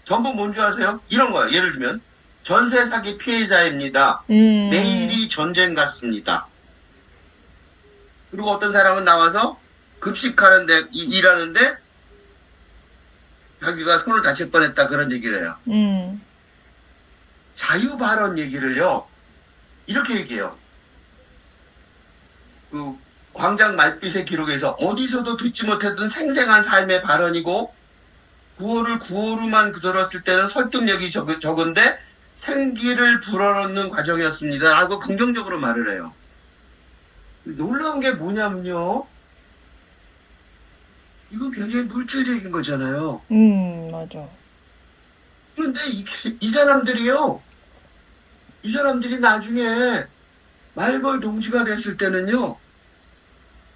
전부 뭔지 아세요? 이런 거예요. 예를 들면, 전세 사기 피해자입니다. 내일이 전쟁 같습니다. 그리고 어떤 사람은 나와서 급식하는데, 일하는데, 자기가 손을 다칠 뻔했다, 그런 얘기를 해요. 자유 발언 얘기를요, 이렇게 얘기해요. 그 광장 말빛의 기록에서 어디서도 듣지 못했던 생생한 삶의 발언이고, 구호로만 들었을 때는 설득력이 적은데 생기를 불어넣는 과정이었습니다 라고 긍정적으로 말을 해요. 놀라운 게 뭐냐면요, 이건 굉장히 물질적인 거잖아요. 맞아. 그런데 이 사람들이 나중에 말벌 동지가 됐을 때는요,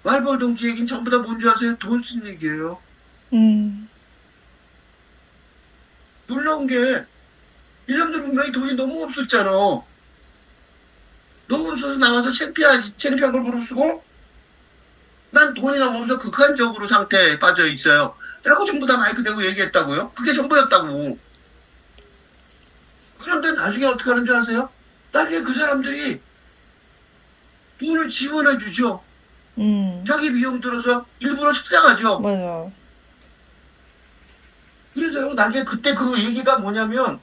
말벌 동지 얘기는 전부 다 뭔지 아세요? 돈 쓴 얘기예요. 놀라운 게, 이 사람들 분명히 돈이 너무 없었잖아. 너무 없어서 나와서 창피한 걸 무릅쓰고, 난 돈이 너무 없어서 극한적으로 상태에 빠져 있어요. 라고 전부 다 마이크 대고 얘기했다고요? 그게 전부였다고. 그런데 나중에 어떻게 하는 줄 아세요? 나중에 그 사람들이 돈을 지원해 주죠. 자기 비용 들어서 일부러 찾아가죠. 맞아. 그래서요, 나중에 그때 그 얘기가 뭐냐면,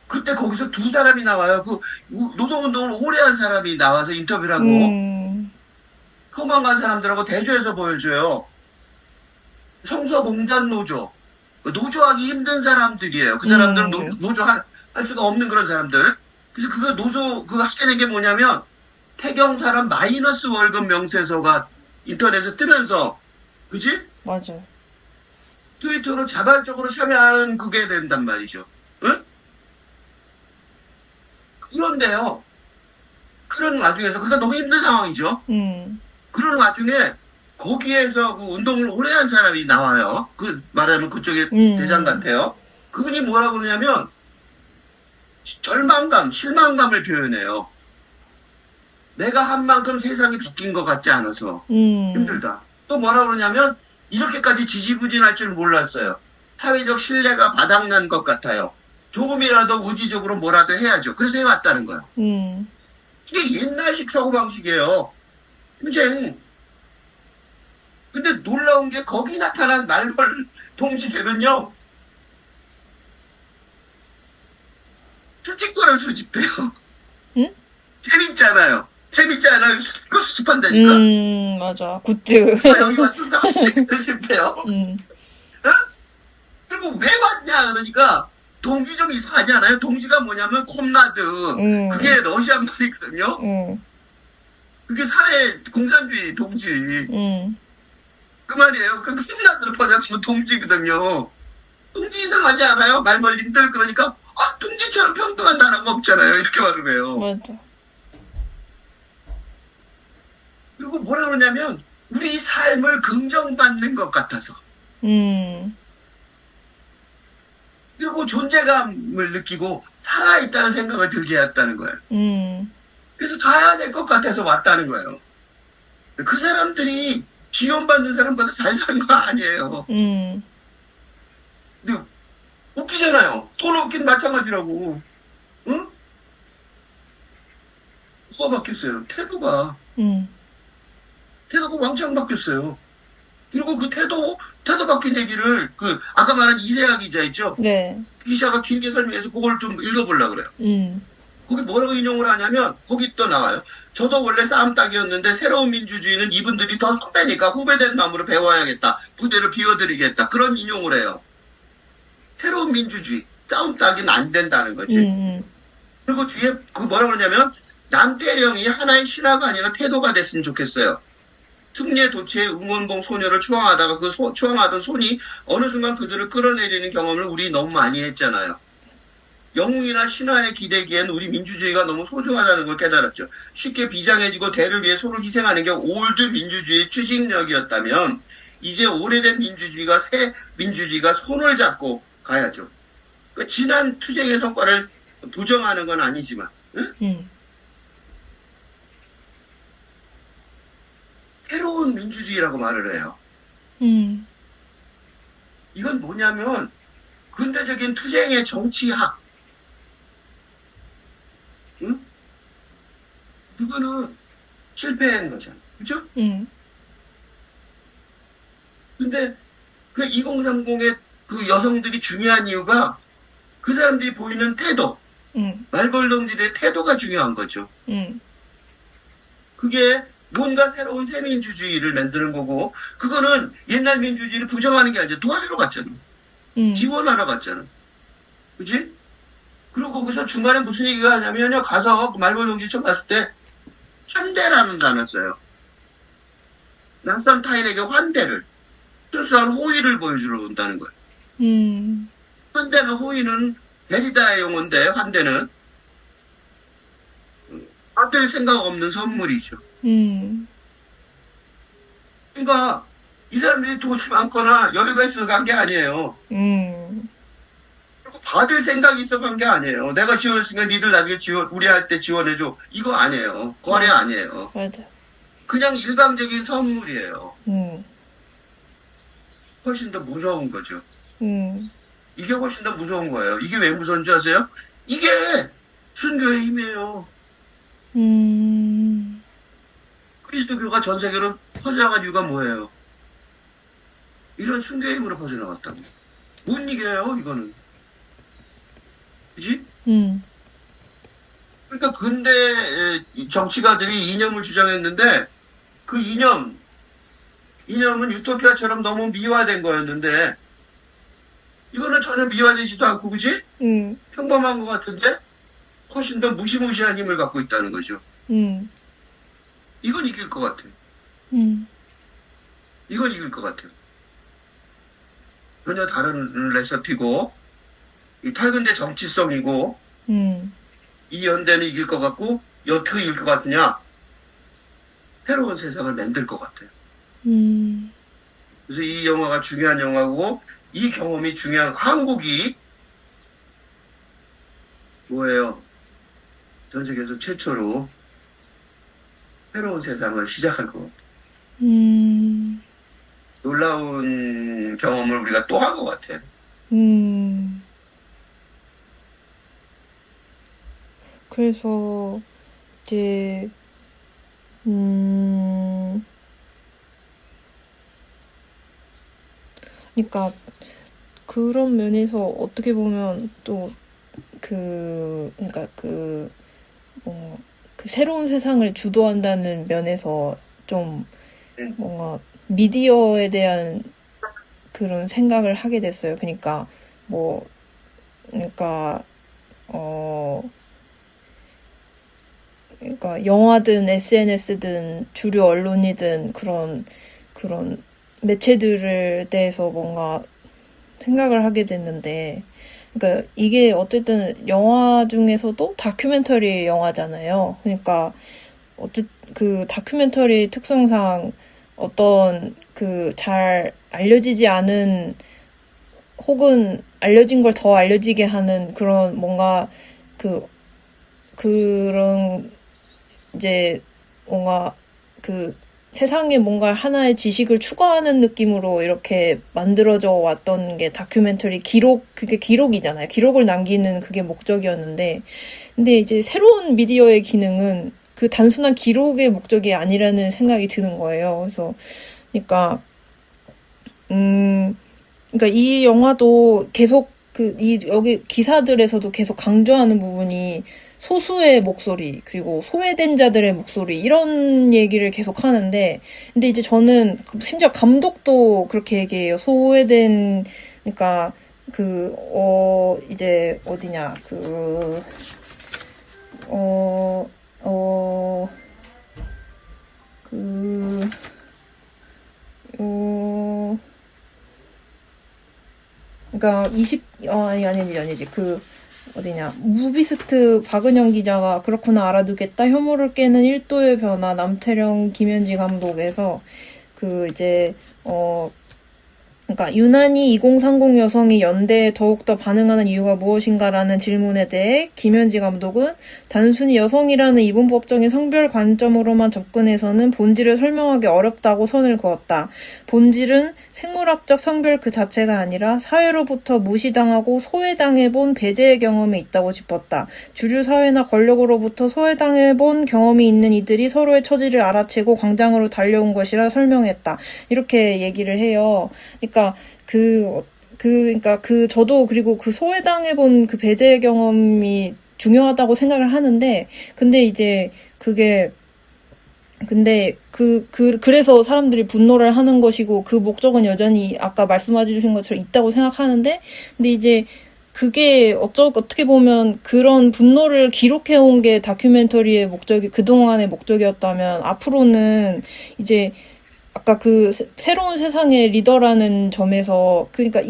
그때 거기서 두 사람이 나와요. 그 노동운동을 오래 한 사람이 나와서 인터뷰를 하고, 소망간 사람들하고 대조해서 보여줘요. 성서공단노조. 노조하기 힘든 사람들이에요. 그 사람들은 노조할 수가 없는 그런 사람들. 그래서 그거 하시는 게 뭐냐면, 태경 사람 마이너스 월급 명세서가 인터넷에 뜨면서, 그치? 맞아. 트위터로 자발적으로 참여하는 그게 된단 말이죠. 응? 그런데요, 그런 와중에서, 그러니까 너무 힘든 상황이죠. 그런 와중에, 거기에서 그 운동을 오래 한 사람이 나와요. 말하면 그쪽에 대장 같아요. 그분이 뭐라고 그러냐면, 절망감, 실망감을 표현해요. 내가 한 만큼 세상이 바뀐 것 같지 않아서 힘들다. 또 뭐라고 그러냐면, 이렇게까지 지지부진할 줄 몰랐어요. 사회적 신뢰가 바닥난 것 같아요. 조금이라도 의지적으로 뭐라도 해야죠. 그래서 해왔다는 거예요. 이게 옛날식 사고방식이에요. 근데 놀라운 게, 거기 나타난 말벌 동지들은요, 수집권을 수집해요. 재밌잖아요. 그거 수습한다니까. 맞아. 굿즈. 여기 와서 수집해요. 그리고 왜 왔냐 그러니까, 동지 좀 이상하지 않아요? 동지가 뭐냐면 콤라드. 그게 러시안 말이거든요. 그게 사회 공산주의 동지. 그 말이에요. 그 콤라드를 번역하면 동지거든요. 동지 이상하지 않아요? 말벌림들 그러니까 동지처럼 평등한 단어가 없잖아요. 이렇게 말을 해요. 맞아. 그리고 뭐라 그러냐면 우리 삶을 긍정받는 것 같아서. 그리고 존재감을 느끼고 살아있다는 생각을 들게 했다는 거예요. 그래서 가야 될 것 같아서 왔다는 거예요. 그 사람들이 지원받는 사람보다 잘 사는 거 아니에요. 근데 웃기잖아요. 돈 없긴 마찬가지라고. 응? 뭐가 바뀌었어요? 태도가 왕창 바뀌었어요. 그리고 그 태도 바뀐 얘기를 아까 말한 이세아 기자 있죠? 네. 기자가 길게 설명해서 그걸 좀 읽어보려고 그래요. 거기 뭐라고 인용을 하냐면 거기 또 나와요. 저도 원래 싸움닭이었는데 새로운 민주주의는 이분들이 더 선배니까 후배된 마음으로 배워야겠다. 부대를 비워드리겠다. 그런 인용을 해요. 새로운 민주주의. 싸움닭이는 안 된다는 거지. 그리고 뒤에 뭐라고 그러냐면 남태령이 하나의 신화가 아니라 태도가 됐으면 좋겠어요. 승리의 도취의 응원봉 소녀를 추앙하다가 추앙하던 손이 어느 순간 그들을 끌어내리는 경험을 우리 너무 많이 했잖아요. 영웅이나 신화에 기대기엔 우리 민주주의가 너무 소중하다는 걸 깨달았죠. 쉽게 비장해지고 대를 위해 손을 희생하는 게 올드 민주주의의 추진력이었다면 이제 오래된 민주주의가 새 민주주의가 손을 잡고 가야죠. 그러니까 지난 투쟁의 성과를 부정하는 건 아니지만 응? 새로운 민주주의라고 말을 해요. 이건 뭐냐면 근대적인 투쟁의 정치학. 응? 그거는 실패한 거잖아. 그죠? 근데 그 2030의 그 여성들이 중요한 이유가 그 사람들이 보이는 태도. 말벌동지들의 태도가 중요한 거죠. 그게 뭔가 새로운 새민주주의를 만드는 거고 그거는 옛날 민주주의를 부정하는 게 아니라 도와주러 갔잖아. 지원하러 갔잖아. 그치? 그리고 거기서 중간에 무슨 얘기가 하냐면요. 가서 말벌동지청 갔을 때 환대라는 단어 써요. 낯선 타인에게 환대를 순수한 호의를 보여주러 온다는 거예요. 환대는 호의는 데리다의 용어인데 환대는 받을 생각 없는 선물이죠. 그러니까 이 사람들이 돈이 많거나 여유가 있어서 간 게 아니에요. 그리고 받을 생각이 있어서 간 게 아니에요. 내가 지원했으니까 니들 나중에 우리 할 때 지원해줘. 이거 아니에요. 거래 아니에요. 맞아. 그냥 일방적인 선물이에요. 훨씬 더 무서운 거죠. 이게 훨씬 더 무서운 거예요. 이게 왜 무서운 줄 아세요? 이게 순교의 힘이에요. 그리스도교가 전 세계로 퍼져나간 이유가 뭐예요? 이런 순교의 힘으로 퍼져나갔다고. 못 이겨요, 이거는. 그지? 그러니까 근대 정치가들이 이념을 주장했는데 그 이념은 유토피아처럼 너무 미화된 거였는데 이거는 전혀 미화되지도 않고 그지? 평범한 것 같은데 훨씬 더 무시무시한 힘을 갖고 있다는 거죠. 이건 이길 것 같아요. 이건 이길 것 같아요. 전혀 다른 레시피고 이 탈근대 정치성이고 이 연대는 이길 것 같고 어떻게 이길 것 같느냐? 새로운 세상을 만들 것 같아요. 그래서 이 영화가 중요한 영화고 이 경험이 중요한 한국이 뭐예요? 전 세계에서 최초로 새로운 세상을 시작할 것 같아요. 놀라운 경험을 우리가 또 한 것 같아요. 그래서 이제 그러니까 그런 면에서 어떻게 보면 또 그러니까 그 새로운 세상을 주도한다는 면에서 좀 뭔가 미디어에 대한 그런 생각을 하게 됐어요. 그러니까 뭐 그러니까 그러니까 영화든 SNS든 주류 언론이든 그런 매체들에 대해서 뭔가 생각을 하게 됐는데, 그러니까 이게 어쨌든 영화 중에서도 다큐멘터리 영화잖아요. 그러니까 그 다큐멘터리 특성상 어떤 그 잘 알려지지 않은, 혹은 알려진 걸 더 알려지게 하는 그런 뭔가 그 그런 이제 뭔가 그 세상에 뭔가 하나의 지식을 추가하는 느낌으로 이렇게 만들어져 왔던 게 다큐멘터리 그게 기록이잖아요. 기록을 남기는 그게 목적이었는데, 근데 이제 새로운 미디어의 기능은 그 단순한 기록의 목적이 아니라는 생각이 드는 거예요. 그래서, 그러니까, 음, 그러니까 이 영화도 계속 여기 기사들에서도 계속 강조하는 부분이 소수의 목소리, 그리고 소외된 자들의 목소리, 이런 얘기를 계속 하는데, 근데 이제 저는, 심지어 감독도 그렇게 얘기해요. 그러니까, 이제, 어디냐, 어, 어, 그, 어, 그러니까 아니지. 어디냐. 무비스트 박은영 기자가 그렇구나 알아두겠다. 혐오를 깨는 1도의 변화. 남태령 김현지 감독에서 이제 그러니까 유난히 2030 여성이 연대에 더욱더 반응하는 이유가 무엇인가라는 질문에 대해 김현지 감독은 단순히 여성이라는 이분법적인 성별 관점으로만 접근해서는 본질을 설명하기 어렵다고 선을 그었다. 본질은 생물학적 성별 그 자체가 아니라 사회로부터 무시당하고 소외당해본 배제의 경험에 있다고 짚었다. 주류 사회나 권력으로부터 소외당해본 경험이 있는 이들이 서로의 처지를 알아채고 광장으로 달려온 것이라 설명했다. 이렇게 얘기를 해요. 그러니까 저도 그리고 그 소외당해본 그 배제 경험이 중요하다고 생각을 하는데, 그래서 사람들이 분노를 하는 것이고, 그 목적은 여전히 아까 말씀해주신 것처럼 있다고 생각하는데, 근데 이제 그게 어떻게 보면 그런 분노를 기록해온 게 다큐멘터리의 그동안의 목적이었다면, 앞으로는 이제 아까 새로운 세상의 리더라는 점에서, 그러니까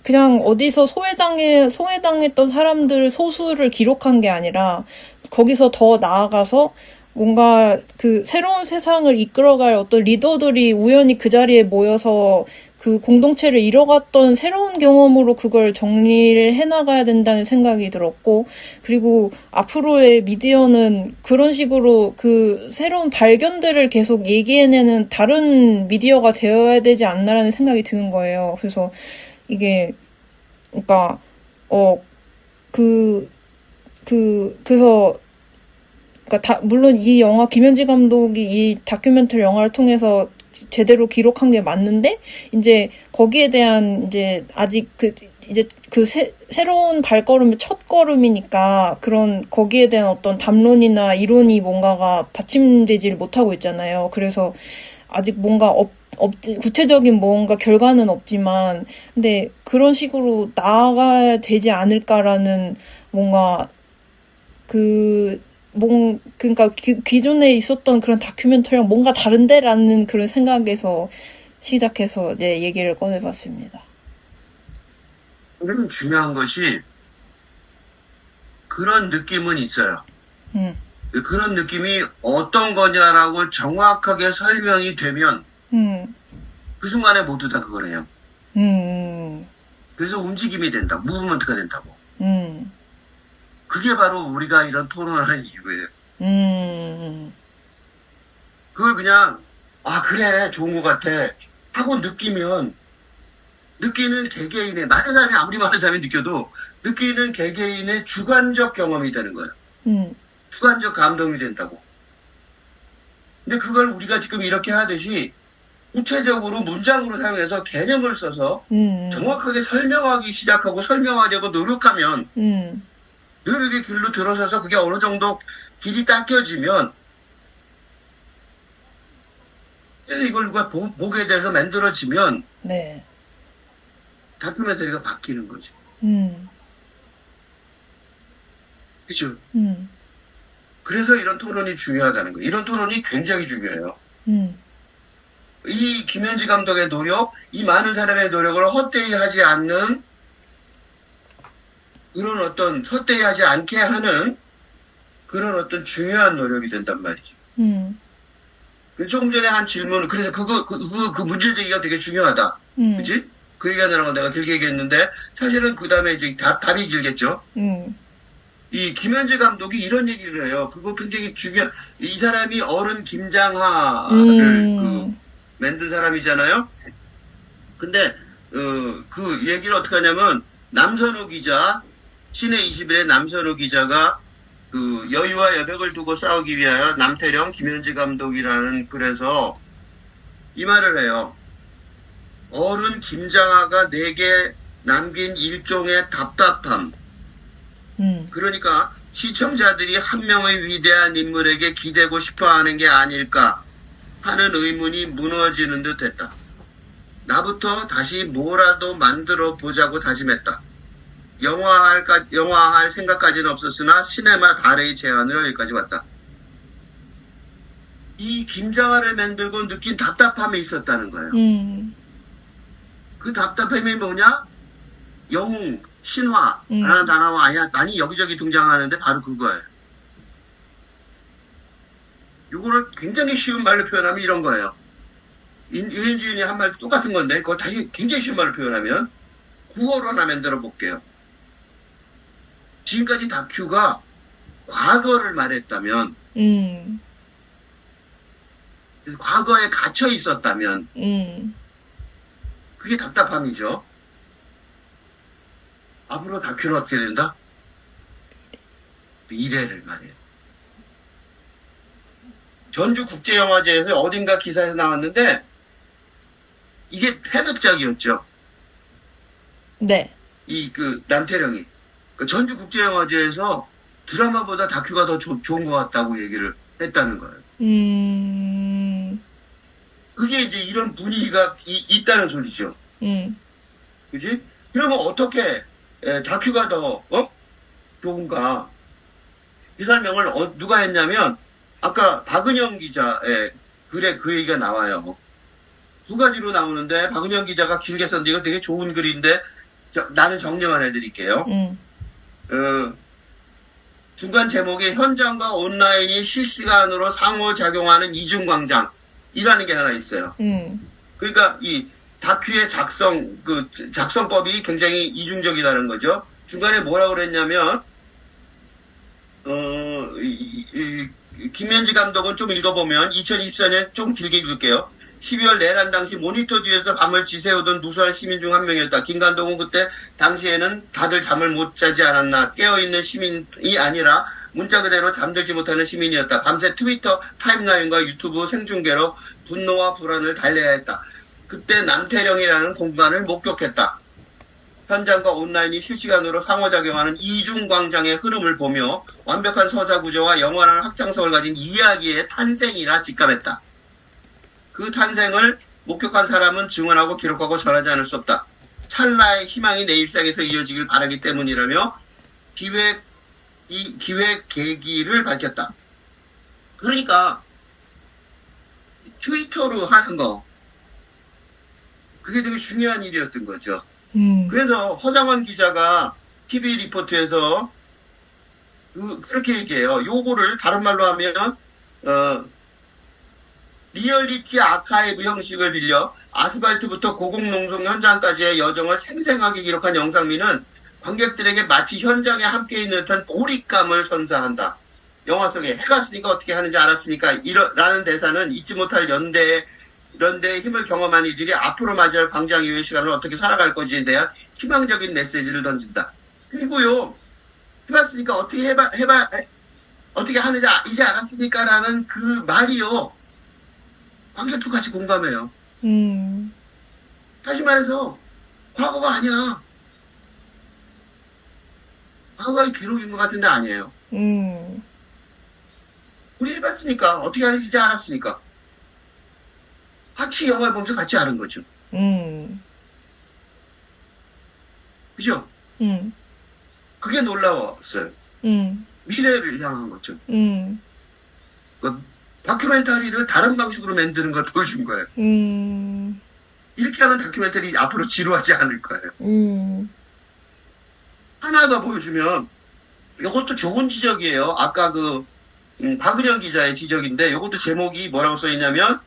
그냥 어디서 소외당했던 사람들 소수를 기록한 게 아니라, 거기서 더 나아가서 뭔가 새로운 세상을 이끌어갈 어떤 리더들이 우연히 그 자리에 모여서 그 공동체를 이뤄갔던 새로운 경험으로 그걸 정리를 해나가야 된다는 생각이 들었고, 그리고 앞으로의 미디어는 그런 식으로 새로운 발견들을 계속 얘기해내는 다른 미디어가 되어야 되지 않나라는 생각이 드는 거예요. 그래서 이게, 그러니까, 그래서, 물론 이 영화, 김현지 감독이 이 다큐멘터리 영화를 통해서 제대로 기록한 게 맞는데, 이제 거기에 대한 이제 아직 새로운 첫 걸음이니까 거기에 대한 어떤 담론이나 이론이 뭔가가 받침되지를 못하고 있잖아요. 그래서 아직 뭔가 구체적인 뭔가 결과는 없지만, 근데 그런 식으로 나아가야 되지 않을까라는 뭔가 그러니까 기존에 있었던 그런 다큐멘터리랑 뭔가 다른데라는 그런 생각에서 시작해서 얘기를 꺼내봤습니다. 그럼 중요한 것이 그런 느낌은 있어요. 그런 느낌이 어떤 거냐라고 정확하게 설명이 되면 그 순간에 모두 다 그거래요. 그래서 움직임이 된다. 무브먼트가 된다고. 그게 바로 우리가 이런 토론을 하는 이유예요. 그걸 그냥 그래 좋은 것 같아 하고 느끼는 개개인의, 많은 사람이 아무리 많은 사람이 느껴도 느끼는 개개인의 주관적 경험이 되는 거예요. 주관적 감동이 된다고. 근데 그걸 우리가 지금 이렇게 하듯이 구체적으로 문장으로 사용해서 개념을 써서 정확하게 설명하기 시작하고 설명하려고 노력하면 노력의 길로 들어서서 그게 어느 정도 길이 닦여지면 이걸 누가 보게 돼서 만들어지면 네. 다큐멘터리가 바뀌는 거죠. 음, 그죠? 음, 그래서 이런 토론이 중요하다는 거예요. 이런 토론이 굉장히 중요해요. 음, 이 김현지 감독의 노력, 이 많은 사람의 노력을 헛되이 하지 않는 그런 어떤 헛되이 하지 않게 하는 그런 어떤 중요한 노력이 된단 말이죠. 음, 조금 전에 한 질문, 그래서 그 문제 제기가 되게 중요하다. 음, 그치? 그 얘기하느라고 내가 길게 얘기했는데, 사실은 그 다음에 이제 답이 길겠죠? 음, 이 김현재 감독이 이런 얘기를 해요. 그거 굉장히 이 사람이 어른 김장하를 음, 만든 사람이잖아요? 근데, 그 얘기를 어떻게 하냐면, 남선우 기자, 신의 21의 남선우 기자가 그 여유와 여백을 두고 싸우기 위하여 남태령, 김현지 감독이라는 글에서 이 말을 해요. 어른 김장하가 내게 남긴 일종의 답답함. 그러니까 시청자들이 한 명의 위대한 인물에게 기대고 싶어 하는 게 아닐까 하는 의문이 무너지는 듯 했다. 나부터 다시 뭐라도 만들어 보자고 다짐했다. 영화할 생각까지는 없었으나 시네마 달의 제안으로 여기까지 왔다. 이 김장하를 만들고 느낀 답답함이 있었다는 거예요. 그 답답함이 뭐냐? 영웅, 신화라는 단어가 많이 여기저기 등장하는데 바로 그거예요. 이거를 굉장히 쉬운 말로 표현하면 이런 거예요. 유인주인이 한 말 똑같은 건데 그걸 다시 굉장히 쉬운 말로 표현하면 구호로 하나 만들어 볼게요. 지금까지 다큐가 과거를 말했다면 과거에 갇혀 있었다면 그게 답답함이죠. 앞으로 다큐는 어떻게 된다? 미래를 말해요. 전주국제영화제에서 어딘가 기사에서 나왔는데 이게 패백작이었죠. 네. 남태령이 전주국제영화제에서 드라마보다 다큐가 더 좋은 것 같다고 얘기를 했다는 거예요. 그게 이제 이런 분위기가 있다는 소리죠. 그지? 그러면 어떻게 다큐가 더 좋은가? 이 설명을 누가 했냐면 아까 박은영 기자의 글에 그 얘기가 나와요. 두 가지로 나오는데 박은영 기자가 길게 썼는데 이거 되게 좋은 글인데 나는 정리만 해드릴게요. 중간 제목에 현장과 온라인이 실시간으로 상호작용하는 이중광장이라는 게 하나 있어요. 그러니까 이 다큐의 작성법이 굉장히 이중적이라는 거죠. 중간에 뭐라고 그랬냐면, 김현지 감독은 좀 읽어보면 2024년 좀 길게 읽을게요. 12월 내란 당시 모니터 뒤에서 밤을 지새우던 무수한 시민 중 한 명이었다. 김 감독은 그때 당시에는 다들 잠을 못 자지 않았나. 깨어있는 시민이 아니라 문자 그대로 잠들지 못하는 시민이었다. 밤새 트위터 타임라인과 유튜브 생중계로 분노와 불안을 달래야 했다. 그때 남태령이라는 공간을 목격했다. 현장과 온라인이 실시간으로 상호작용하는 이중광장의 흐름을 보며 완벽한 서사 구조와 영원한 확장성을 가진 이야기의 탄생이라 직감했다. 그 탄생을 목격한 사람은 증언하고 기록하고 전하지 않을 수 없다. 찰나의 희망이 내 일상에서 이어지길 바라기 때문이라며 기획 계기를 밝혔다. 그러니까 트위터로 하는 거 그게 되게 중요한 일이었던 거죠. 그래서 허장원 기자가 TV 리포트에서 그렇게 얘기해요. 요거를 다른 말로 하면 리얼리티 아카이브 형식을 빌려 아스팔트부터 고공농성 현장까지의 여정을 생생하게 기록한 영상미는 관객들에게 마치 현장에 함께 있는 듯한 몰입감을 선사한다. 영화 속에 해가 쓰니까 어떻게 하는지 알았으니까 라는 대사는 잊지 못할 연대의 힘을 경험한 이들이 앞으로 맞이할 광장 이후의 시간을 어떻게 살아갈 것인지에 대한 희망적인 메시지를 던진다. 그리고요, 해봤으니까 어떻게 하는지 이제 알았으니까 라는 그 말이요. 관객도 같이 공감해요. 다시 말해서 과거가 아니야. 과거의 기록인 것 같은데 아니에요. 우리 해봤으니까 어떻게 하는지 이제 알았으니까 같이 영화를 보면서 같이 아는 거죠. 그죠? 그게 놀라웠어요. 미래를 향한 거죠. 그 다큐멘터리를 다른 방식으로 만드는 걸 보여준 거예요. 이렇게 하면 다큐멘터리 앞으로 지루하지 않을 거예요. 하나 더 보여주면 이것도 좋은 지적이에요. 아까 박은영 기자의 지적인데 이것도 제목이 뭐라고 써있냐면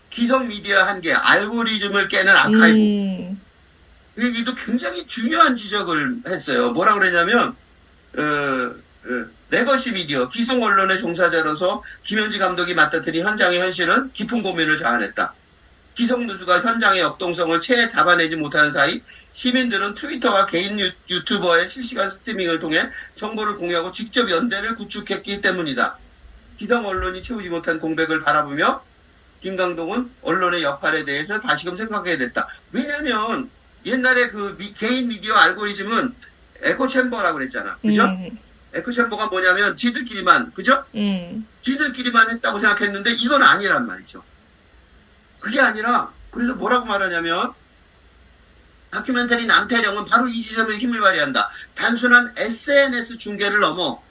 기성 미디어 한계 알고리즘을 깨는 아카이브. 이 얘기도 굉장히 중요한 지적을 했어요. 뭐라 그러냐면 레거시 미디어 기성 언론의 종사자로서 김현지 감독이 맡아들인 현장의 현실은 깊은 고민을 자아냈다. 기성 누수가 현장의 역동성을 채 잡아내지 못하는 사이 시민들은 트위터와 개인 유튜버의 실시간 스트리밍을 통해 정보를 공유하고 직접 연대를 구축했기 때문이다. 기성 언론이 채우지 못한 공백을 바라보며 김강동은 언론의 역할에 대해서 다시금 생각하게 됐다. 왜냐하면 옛날에 개인 미디어 알고리즘은 에코챔버라고 그랬잖아. 그죠? 에코챔버가 뭐냐면 지들끼리만, 그죠? 지들끼리만 했다고 생각했는데 이건 아니란 말이죠. 그게 아니라 그래서 뭐라고 말하냐면 다큐멘터리 남태령은 바로 이 지점에 힘을 발휘한다. 단순한 SNS 중계를 넘어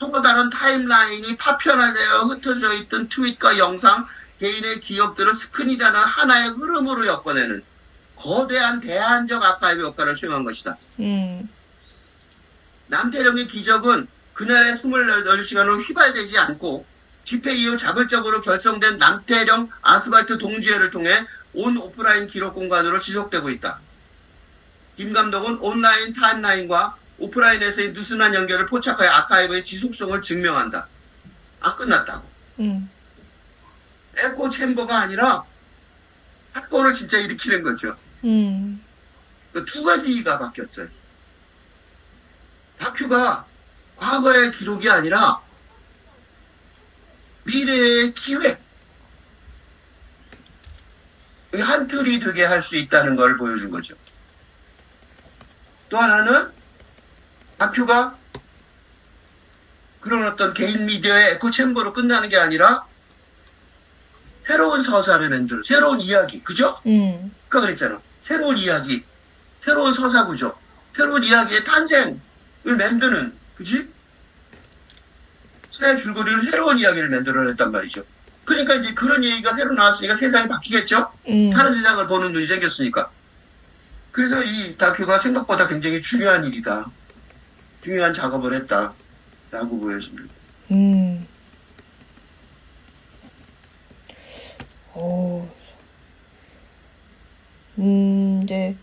또 다른 타임라인이 파편화되어 흩어져 있던 트윗과 영상, 개인의 기억들을 스크린이라는 하나의 흐름으로 엮어내는 거대한 대안적 아카이브 효과를 수행한 것이다. 남태령의 기적은 그날의 28시간으로 휘발되지 않고 집회 이후 자발적으로 결성된 남태령 아스팔트 동지회를 통해 온 오프라인 기록 공간으로 지속되고 있다. 김 감독은 온라인 타임라인과 오프라인에서의 느슨한 연결을 포착하여 아카이브의 지속성을 증명한다. 끝났다고. 에코 챔버가 아니라 사건을 진짜 일으키는 거죠. 두 가지가 바뀌었어요. 다큐가 과거의 기록이 아니라 미래의 기획, 한 틀이 되게 할 수 있다는 걸 보여준 거죠. 또 하나는 다큐가 그런 어떤 개인 미디어의 에코챔버로 끝나는 게 아니라 새로운 서사를 만들어, 새로운 이야기, 그죠? 아까 그랬잖아. 새로운 이야기, 새로운 서사 구조, 새로운 이야기의 탄생을 만드는, 그지? 새 줄거리로 새로운 이야기를 만들어냈단 말이죠. 그러니까 이제 그런 얘기가 새로 나왔으니까 세상이 바뀌겠죠? 다른 세상을 보는 눈이 생겼으니까. 그래서 이 다큐가 생각보다 굉장히 중요한 일이다. 중요한 작업을 했다. 라고 보여집니다. 이제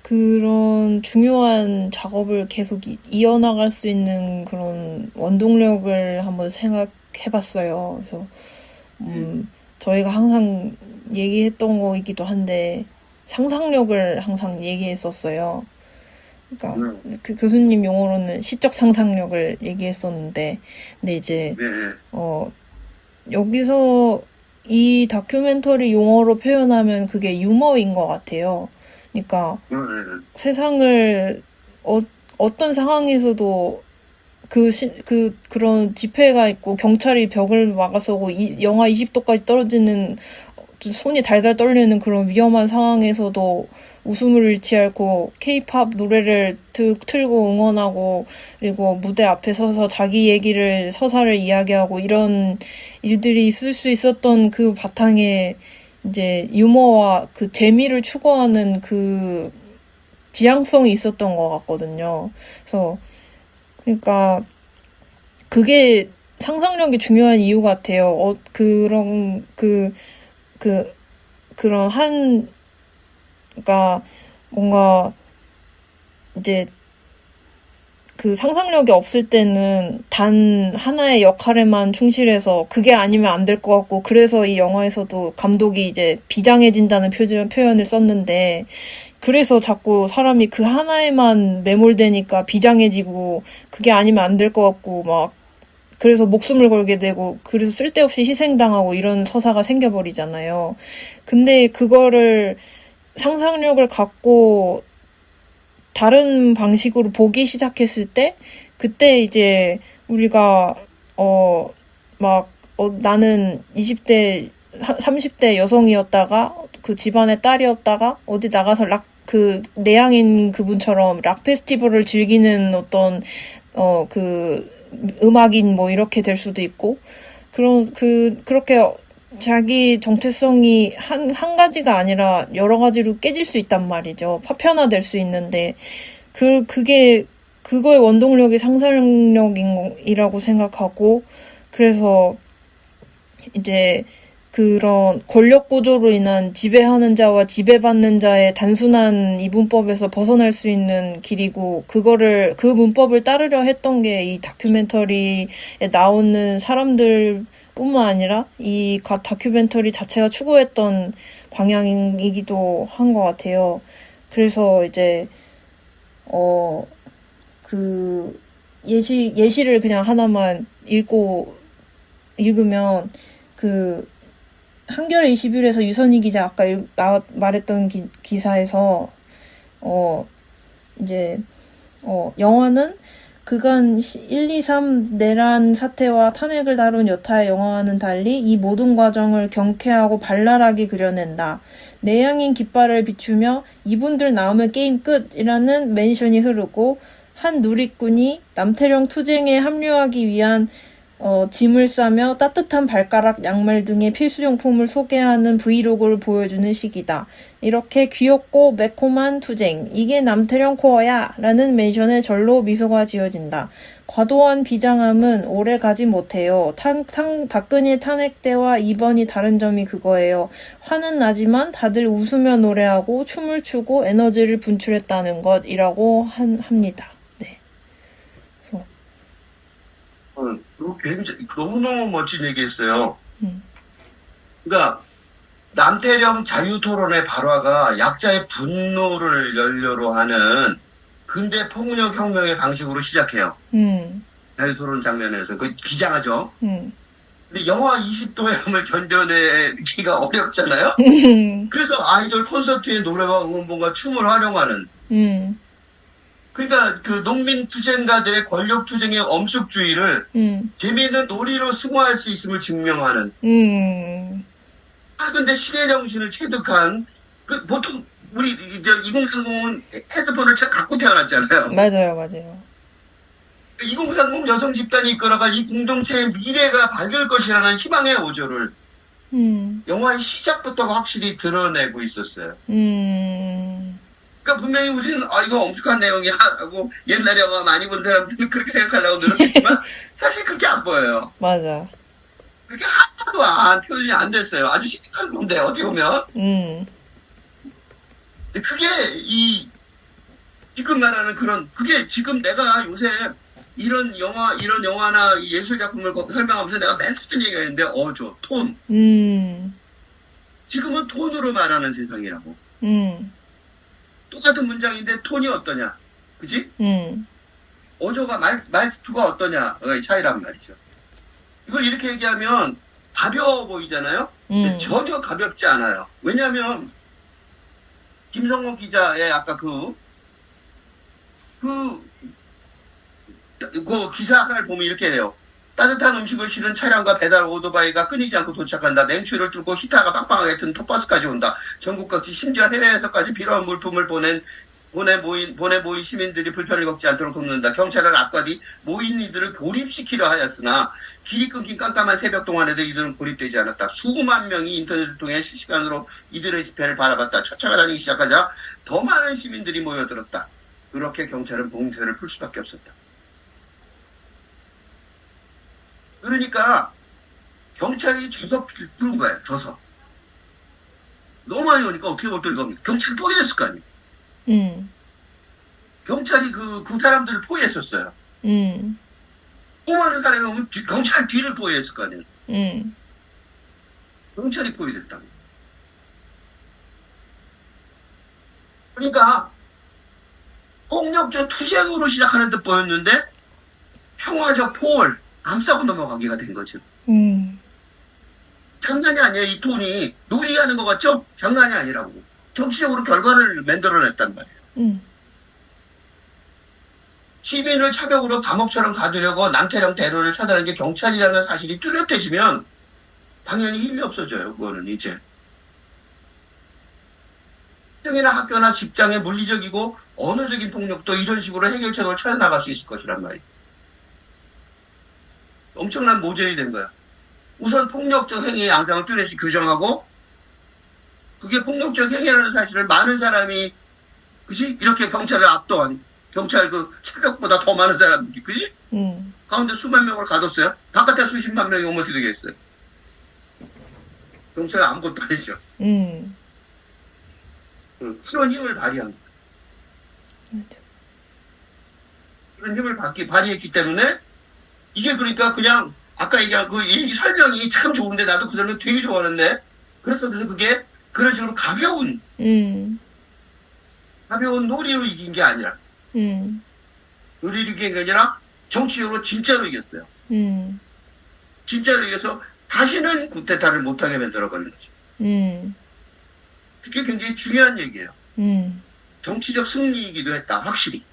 그런 중요한 작업을 계속 이어나갈 수 있는 그런 원동력을 한번 생각해봤어요. 그래서 저희가 항상 얘기했던 거이기도 한데 상상력을 항상 얘기했었어요. 그러니까 그 교수님 용어로는 시적 상상력을 얘기했었는데, 근데 이제 여기서 이 다큐멘터리 용어로 표현하면 그게 유머인 것 같아요. 그러니까 세상을 어떤 상황에서도 그런 집회가 있고 경찰이 벽을 막아서고 영하 20도까지 떨어지는 손이 달달 떨리는 그런 위험한 상황에서도 웃음을 잃지 않고 케이팝 노래를 틀고 응원하고 그리고 무대 앞에 서서 자기 얘기를 서사를 이야기하고 이런 일들이 있을 수 있었던 그 바탕에 이제 유머와 그 재미를 추구하는 그 지향성이 있었던 것 같거든요. 그래서 그러니까 그게 상상력이 중요한 이유 같아요. 그러니까 뭔가 이제 그 상상력이 없을 때는 단 하나의 역할에만 충실해서 그게 아니면 안 될 것 같고, 그래서 이 영화에서도 감독이 이제 비장해진다는 표현을 썼는데, 그래서 자꾸 사람이 그 하나에만 매몰되니까 비장해지고 그게 아니면 안 될 것 같고 막 그래서 목숨을 걸게 되고 그래서 쓸데없이 희생당하고 이런 서사가 생겨버리잖아요. 근데 그거를 상상력을 갖고 다른 방식으로 보기 시작했을 때 그때 이제 우리가 나는 20대 30대 여성이었다가 그 집안의 딸이었다가 어디 나가서 그 내향인 그분처럼 락 페스티벌을 즐기는 어떤 그 음악인 뭐 이렇게 될 수도 있고 그렇게 자기 정체성이 한 가지가 아니라 여러 가지로 깨질 수 있단 말이죠. 파편화될 수 있는데 그거의 원동력이 상상력이라고 생각하고, 그래서 이제 그런 권력 구조로 인한 지배하는 자와 지배받는 자의 단순한 이분법에서 벗어날 수 있는 길이고, 그 문법을 따르려 했던 게 이 다큐멘터리에 나오는 사람들 뿐만 아니라 이 다큐멘터리 자체가 추구했던 방향이기도 한 것 같아요. 그래서 이제 그 예시를 그냥 하나만 읽으면 그 한겨레 21에서 유선희 기자 아까 말했던 기사에서 이제 영화는 그간 1, 2, 3 내란 사태와 탄핵을 다룬 여타의 영화와는 달리 이 모든 과정을 경쾌하고 발랄하게 그려낸다. 내향인 깃발을 비추며 이분들 나오면 게임 끝이라는 멘션이 흐르고, 한 누리꾼이 남태령 투쟁에 합류하기 위한 짐을 싸며 따뜻한 발가락, 양말 등의 필수용품을 소개하는 브이로그를 보여주는 시기다. 이렇게 귀엽고 매콤한 투쟁, 이게 남태령 코어야! 라는 멘션에 절로 미소가 지어진다. 과도한 비장함은 오래 가지 못해요. 박근혜 탄핵 때와 이번이 다른 점이 그거예요. 화는 나지만 다들 웃으며 노래하고 춤을 추고 에너지를 분출했다는 것이라고 합니다. 네. 굉장히 너무너무 멋진 얘기했어요. 그러니까 남태령 자유토론의 발화가 약자의 분노를 연료로 하는 근대 폭력혁명의 방식으로 시작해요. 자유토론 장면에서. 그 비장하죠. 근데 영하 20도의 함을 견뎌내기가 어렵잖아요. 그래서 아이돌 콘서트에 노래와 응원봉과 춤을 활용하는. 그러니까 그 농민 투쟁가들의 권력 투쟁의 엄숙주의를 재미있는 놀이로 승화할 수 있음을 증명하는. 근데 시대 정신을 체득한, 보통 우리 2030은 헤드폰을 갖고 태어났잖아요. 맞아요. 2030 여성 집단이 이끌어갈 이 공동체의 미래가 밝을 것이라는 희망의 오조를 영화의 시작부터 확실히 드러내고 있었어요. 그러니까 분명히 우리는 이거 엄숙한 내용이야 라고 옛날 영화 많이 본 사람들은 그렇게 생각하려고 노력했지만 사실 그렇게 안 보여요. 맞아. 그렇게 하나도 표현이 안 됐어요. 아주 시특한 건데 어떻게 보면. 그게 지금 말하는 그게 지금 내가 요새 이런 영화나 예술 작품을 설명하면서 내가 맨 처음 얘기가 있는데 톤. 지금은 톤으로 말하는 세상이라고. 똑같은 문장인데 톤이 어떠냐, 그지? 어조가 말투가 어떠냐의 차이란 말이죠. 이걸 이렇게 얘기하면 가벼워 보이잖아요. 근데 전혀 가볍지 않아요. 왜냐하면 김성호 기자의 아까 그 기사를 보면 이렇게 해요. 따뜻한 음식을 실은 차량과 배달 오토바이가 끊이지 않고 도착한다. 맹추를 뚫고 히타가 빵빵하게 튼 톱버스까지 온다. 전국 각지 심지어 해외에서까지 필요한 물품을 보내 모인 시민들이 불편을 겪지 않도록 돕는다. 경찰은 앞과 뒤 모인 이들을 고립시키려 하였으나 길이 끊긴 깜깜한 새벽 동안에도 이들은 고립되지 않았다. 수만 명이 인터넷을 통해 실시간으로 이들의 집회를 바라봤다. 쫓아가 다니기 시작하자 더 많은 시민들이 모여들었다. 그렇게 경찰은 봉쇄를 풀 수밖에 없었다. 그러니까 경찰이 져서 부른 거예요. 져서. 너무 많이 오니까 어떻게 볼 겁니까? 경찰이 포위됐을 거 아니에요. 경찰이 그 사람들을 포위했었어요. 많은 사람이 오면 경찰 뒤를 포위했을 거 아니에요. 경찰이 포위됐다고. 그러니까 폭력적 투쟁으로 시작하는 듯 보였는데 평화적 포월, 암싸고 넘어가기가 된 거죠. 장난이 아니에요. 이 톤이 놀이하는 것 같죠? 장난이 아니라고. 정치적으로 결과를 만들어냈단 말이에요. 시민을 차벽으로 감옥처럼 가두려고 남태령 대로를 차단한 게 경찰이라는 사실이 뚜렷해지면 당연히 힘이 없어져요. 그거는 이제. 학생이나 학교나 직장의 물리적이고 언어적인 폭력도 이런 식으로 해결책을 찾아나갈 수 있을 것이란 말이에요. 엄청난 모델이 된 거야. 우선 폭력적 행위의 양상을 뚜렷이 규정하고 그게 폭력적 행위라는 사실을 많은 사람이 그지? 이렇게 경찰을 압도한 경찰 그 체력보다 더 많은 사람들이 그지? 가운데 수만 명을 가뒀어요. 바깥에 수십만 명이 오면 어떻게 되겠어요? 경찰은 아무것도 아니죠. 그런 힘을 발휘한 거예요. 그런 힘을 발휘했기 때문에 이게 그러니까 그냥 아까 얘기한 그 얘기 설명이 참 좋은데 나도 그 설명 되게 좋아하는데 그래서 그게 그런 식으로 가벼운 놀이로 이긴 게 아니라 놀이로 이긴 게 아니라 정치적으로 진짜로 이겼어요. 진짜로 이겨서 다시는 쿠데타를 못하게 만들어버린 거죠. 그게 굉장히 중요한 얘기예요. 정치적 승리이기도 했다. 확실히.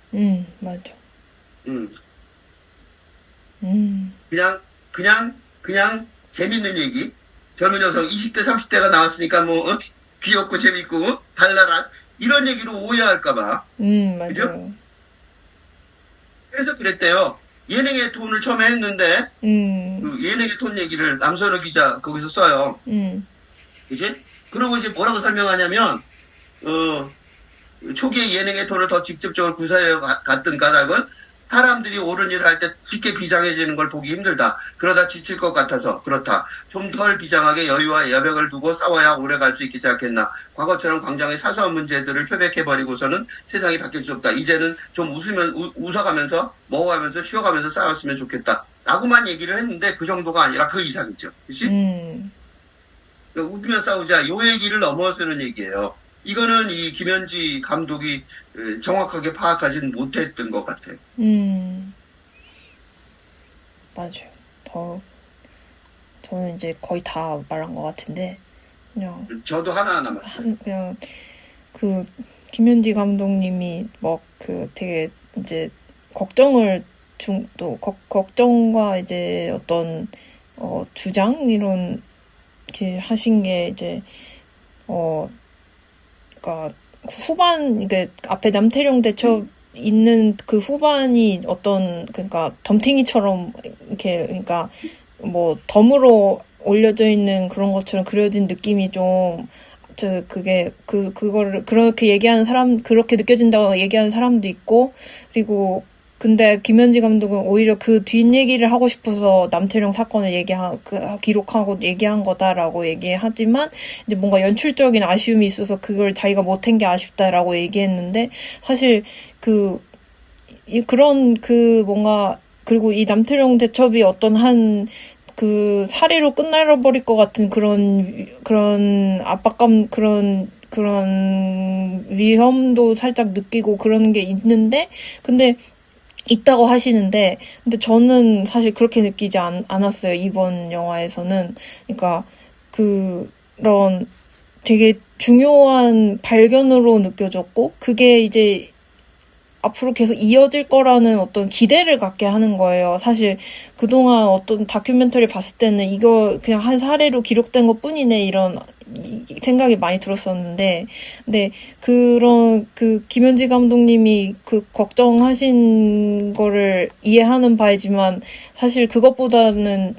맞아. 그냥 재밌는 얘기. 젊은 여성 20대 30대가 나왔으니까 뭐 귀엽고 재밌고 발랄한 이런 얘기로 오해할까봐. 맞아요. 그죠? 그래서 그랬대요. 예능의 톤을 처음에 했는데 그 예능의 톤 얘기를 남선호 기자 거기서 써요. 그지? 그리고 이제 뭐라고 설명하냐면 초기에 예능의 톤을 더 직접적으로 구사해 갔던 까닭은 사람들이 옳은 일을 할 때 쉽게 비장해지는 걸 보기 힘들다. 그러다 지칠 것 같아서 그렇다. 좀 덜 비장하게 여유와 여백을 두고 싸워야 오래 갈 수 있겠지 않겠나. 과거처럼 광장의 사소한 문제들을 표백해버리고서는 세상이 바뀔 수 없다. 이제는 좀 웃어가면서 먹어가면서 쉬어가면서 싸웠으면 좋겠다. 라고만 얘기를 했는데 그 정도가 아니라 그 이상이죠. 그치? 웃으면 싸우자. 요 얘기를 넘어서는 얘기예요. 이거는 이 김현지 감독이 정확하게 파악하지는 못했던 것 같아요. 맞아요. 저는 이제 거의 다 말한 것 같은데 그냥 저도 하나 남았어요. 그냥 그 김현지 감독님이 막 그 되게 이제 걱정과 이제 어떤 주장 이런 이렇게 하신 게 이제 그러니까 후반 이게 앞에 남태룡 대첩 있는 그 후반이 어떤 그러니까 덤탱이처럼 이렇게 그러니까 뭐 덤으로 올려져 있는 그런 것처럼 그려진 느낌이 좀 그거를 그렇게 얘기하는 사람 그렇게 느껴진다고 얘기하는 사람도 있고 그리고 근데 김현지 감독은 오히려 그 뒷얘기를 하고 싶어서 남태룡 사건을 기록하고 얘기한 거다라고 얘기하지만 이제 뭔가 연출적인 아쉬움이 있어서 그걸 자기가 못한 게 아쉽다라고 얘기했는데 사실 그런 뭔가 그리고 이 남태룡 대첩이 어떤 그 사례로 끝날버릴 것 같은 그런 압박감 그런 위험도 살짝 느끼고 그런 게 있는데 근데 있다고 하시는데 근데 저는 사실 그렇게 느끼지 않았어요. 이번 영화에서는. 그러니까 그런 되게 중요한 발견으로 느껴졌고 그게 이제 앞으로 계속 이어질 거라는 어떤 기대를 갖게 하는 거예요. 사실 그동안 어떤 다큐멘터리 봤을 때는 이거 그냥 한 사례로 기록된 것 뿐이네 이런 생각이 많이 들었었는데 근데 김현지 감독님이 그 걱정하신 거를 이해하는 바이지만 사실 그것보다는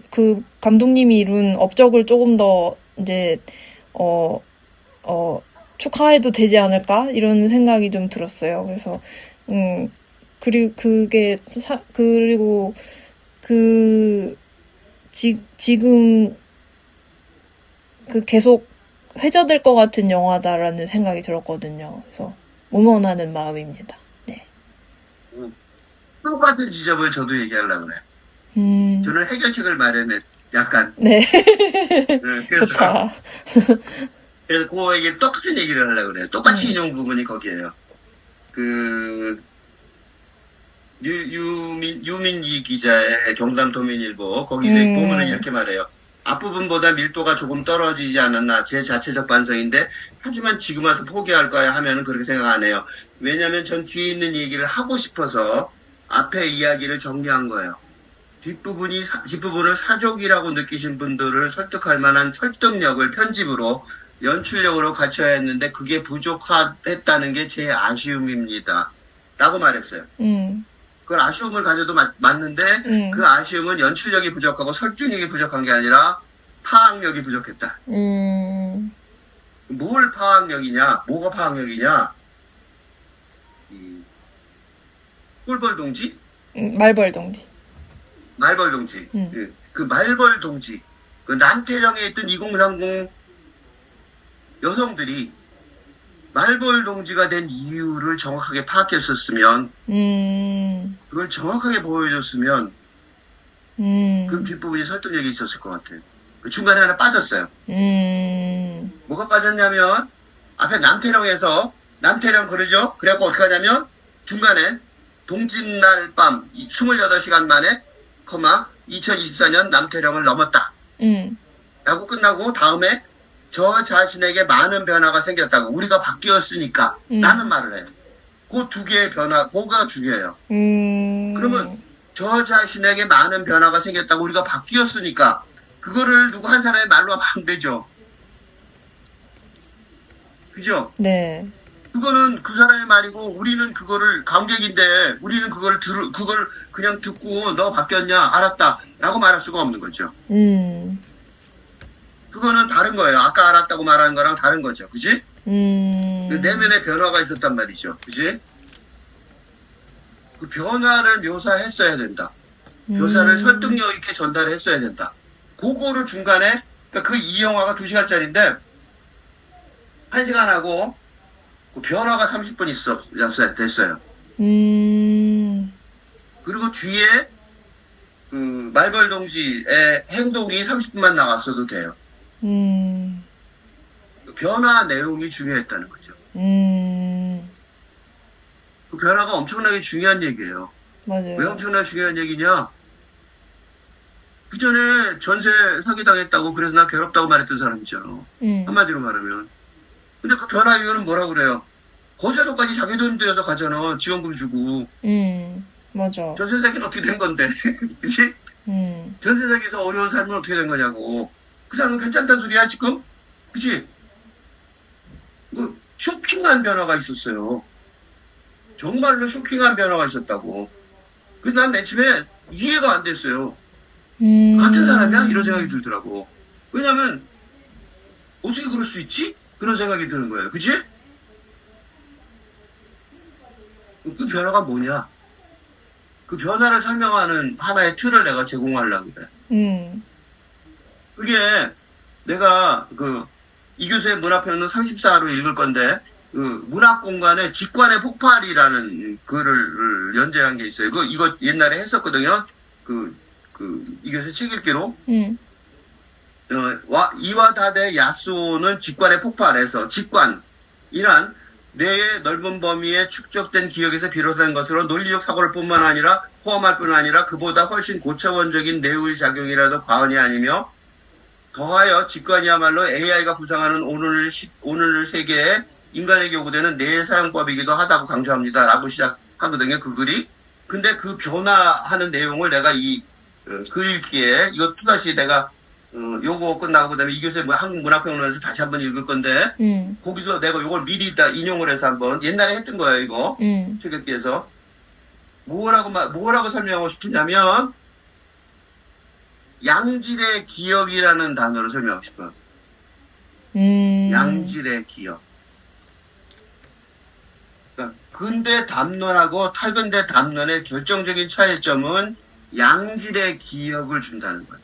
그 감독님이 이룬 업적을 조금 더 이제 축하해도 되지 않을까 이런 생각이 좀 들었어요. 그래서 그리고 지금 계속 회자될 것 같은 영화다라는 생각이 들었거든요. 그래서 응원하는 마음입니다. 네. 똑같은 지점을 저도 얘기하려고 그래요. 저는 해결책을 마련해 약간. 네. 그래서 좋다. 그래서 그거에게 똑같은 얘기를 하려고 그래요. 똑같이 인용 부분이 거기에요. 유민기 기자의 경남도민일보 거기서 보면은 이렇게 말해요. 앞부분보다 밀도가 조금 떨어지지 않았나 제 자체적 반성인데 하지만 지금 와서 포기할 거야 하면은 그렇게 생각 안 해요. 왜냐하면 전 뒤에 있는 얘기를 하고 싶어서 앞에 이야기를 정리한 거예요. 뒷부분을 사족이라고 느끼신 분들을 설득할 만한 설득력을 편집으로 연출력으로 갖춰야 했는데 그게 부족했다는 게 제 아쉬움입니다. 라고 말했어요. 그걸 아쉬움을 가져도 맞는데 그 아쉬움은 연출력이 부족하고 설득력이 부족한 게 아니라 파악력이 부족했다. 뭘 파악력이냐? 뭐가 파악력이냐? 이 꿀벌 동지? 말벌 동지. 말벌 동지. 그 말벌 동지. 그 남태령에 있던 2030 여성들이 말벌 동지가 된 이유를 정확하게 파악했었으면, 그걸 정확하게 보여줬으면, 그 뒷부분이 설득력이 있었을 것 같아요. 그 중간에 하나 빠졌어요. 뭐가 빠졌냐면, 앞에 남태령에서, 남태령 그러죠? 그래갖고 어떻게 하냐면, 중간에, 동짓날 밤, 28시간 만에, 2024년 남태령을 넘었다. 라고 끝나고, 다음에, 저 자신에게 많은 변화가 생겼다고. 우리가 바뀌었으니까. 라는 말을 해요. 그 두 개의 변화, 그거가 중요해요. 그러면 저 자신에게 많은 변화가 생겼다고 우리가 바뀌었으니까 그거를 누구 한 사람의 말로 하면 안 되죠. 그죠? 네. 그거는 그 사람의 말이고 우리는 그거를 관객인데 우리는 그걸 그냥 듣고 너 바뀌었냐? 알았다. 라고 말할 수가 없는 거죠. 그거는 다른 거예요. 아까 알았다고 말하는 거랑 다른 거죠. 그지? 내면의 변화가 있었단 말이죠. 그지? 그 변화를 묘사했어야 된다. 묘사를 설득력 있게 전달했어야 된다. 그거를 중간에, 그러니까 그 이 영화가 2시간짜리인데, 1시간하고, 그 변화가 30분 됐어요. 그리고 뒤에, 그 말벌 동지의 행동이 30분만 나왔어도 돼요. 변화 내용이 중요했다는 거죠. 그 변화가 엄청나게 중요한 얘기예요. 맞아요. 왜 엄청나게 중요한 얘기냐? 그 전에 전세 사기당했다고 그래서 나 괴롭다고 말했던 사람 있잖아. 한마디로 말하면. 근데 그 변화 이유는 뭐라 그래요? 거제도까지 자기 돈 들여서 가잖아. 지원금 주고. 맞아. 전세 사기는 어떻게 된 건데? 그치? 전세 사기에서 어려운 삶은 어떻게 된 거냐고. 그 사람은 괜찮다는 소리야, 지금? 그치? 뭐, 쇼킹한 변화가 있었어요. 정말로 쇼킹한 변화가 있었다고. 근데 난 맨 처음에 이해가 안 됐어요. 같은 사람이야? 이런 생각이 들더라고. 왜냐면, 어떻게 그럴 수 있지? 그런 생각이 드는 거예요. 그치? 그 변화가 뭐냐? 그 변화를 설명하는 하나의 틀을 내가 제공하려고 그래. 그게 내가 이 교수의 문학평론 34로 읽을 건데, 그 문학 공간에 직관의 폭발이라는 글을 연재한 게 있어요. 이거 옛날에 했었거든요. 이 교수 책 읽기로. 이와다데 야스오는 직관의 폭발에서 직관이란 뇌의 넓은 범위에 축적된 기억에서 비롯된 것으로 논리적 사고를 뿐만 아니라 포함할 뿐 아니라 그보다 훨씬 고차원적인 뇌의 작용이라도 과언이 아니며 더하여 직관이야말로 AI가 구상하는 오늘 세계에 인간에게 요구되는 뇌사용법이기도 하다고 강조합니다. 라고 시작하거든요. 그 글이. 근데 그 변화하는 내용을 내가 글 읽기에 이거 또다시 내가 요거 끝나고 그다음에 이 교수의 한국문학평론에서 다시 한번 읽을 건데 거기서 내가 요걸 미리 다 인용을 해서 한번 옛날에 했던 거예요. 이거 책 읽기에서 뭐라고 설명하고 싶으냐면 양질의 기억이라는 단어를 설명하고 싶어요. 양질의 기억. 그러니까 근대 담론하고 탈근대 담론의 결정적인 차이점은 양질의 기억을 준다는 거예요.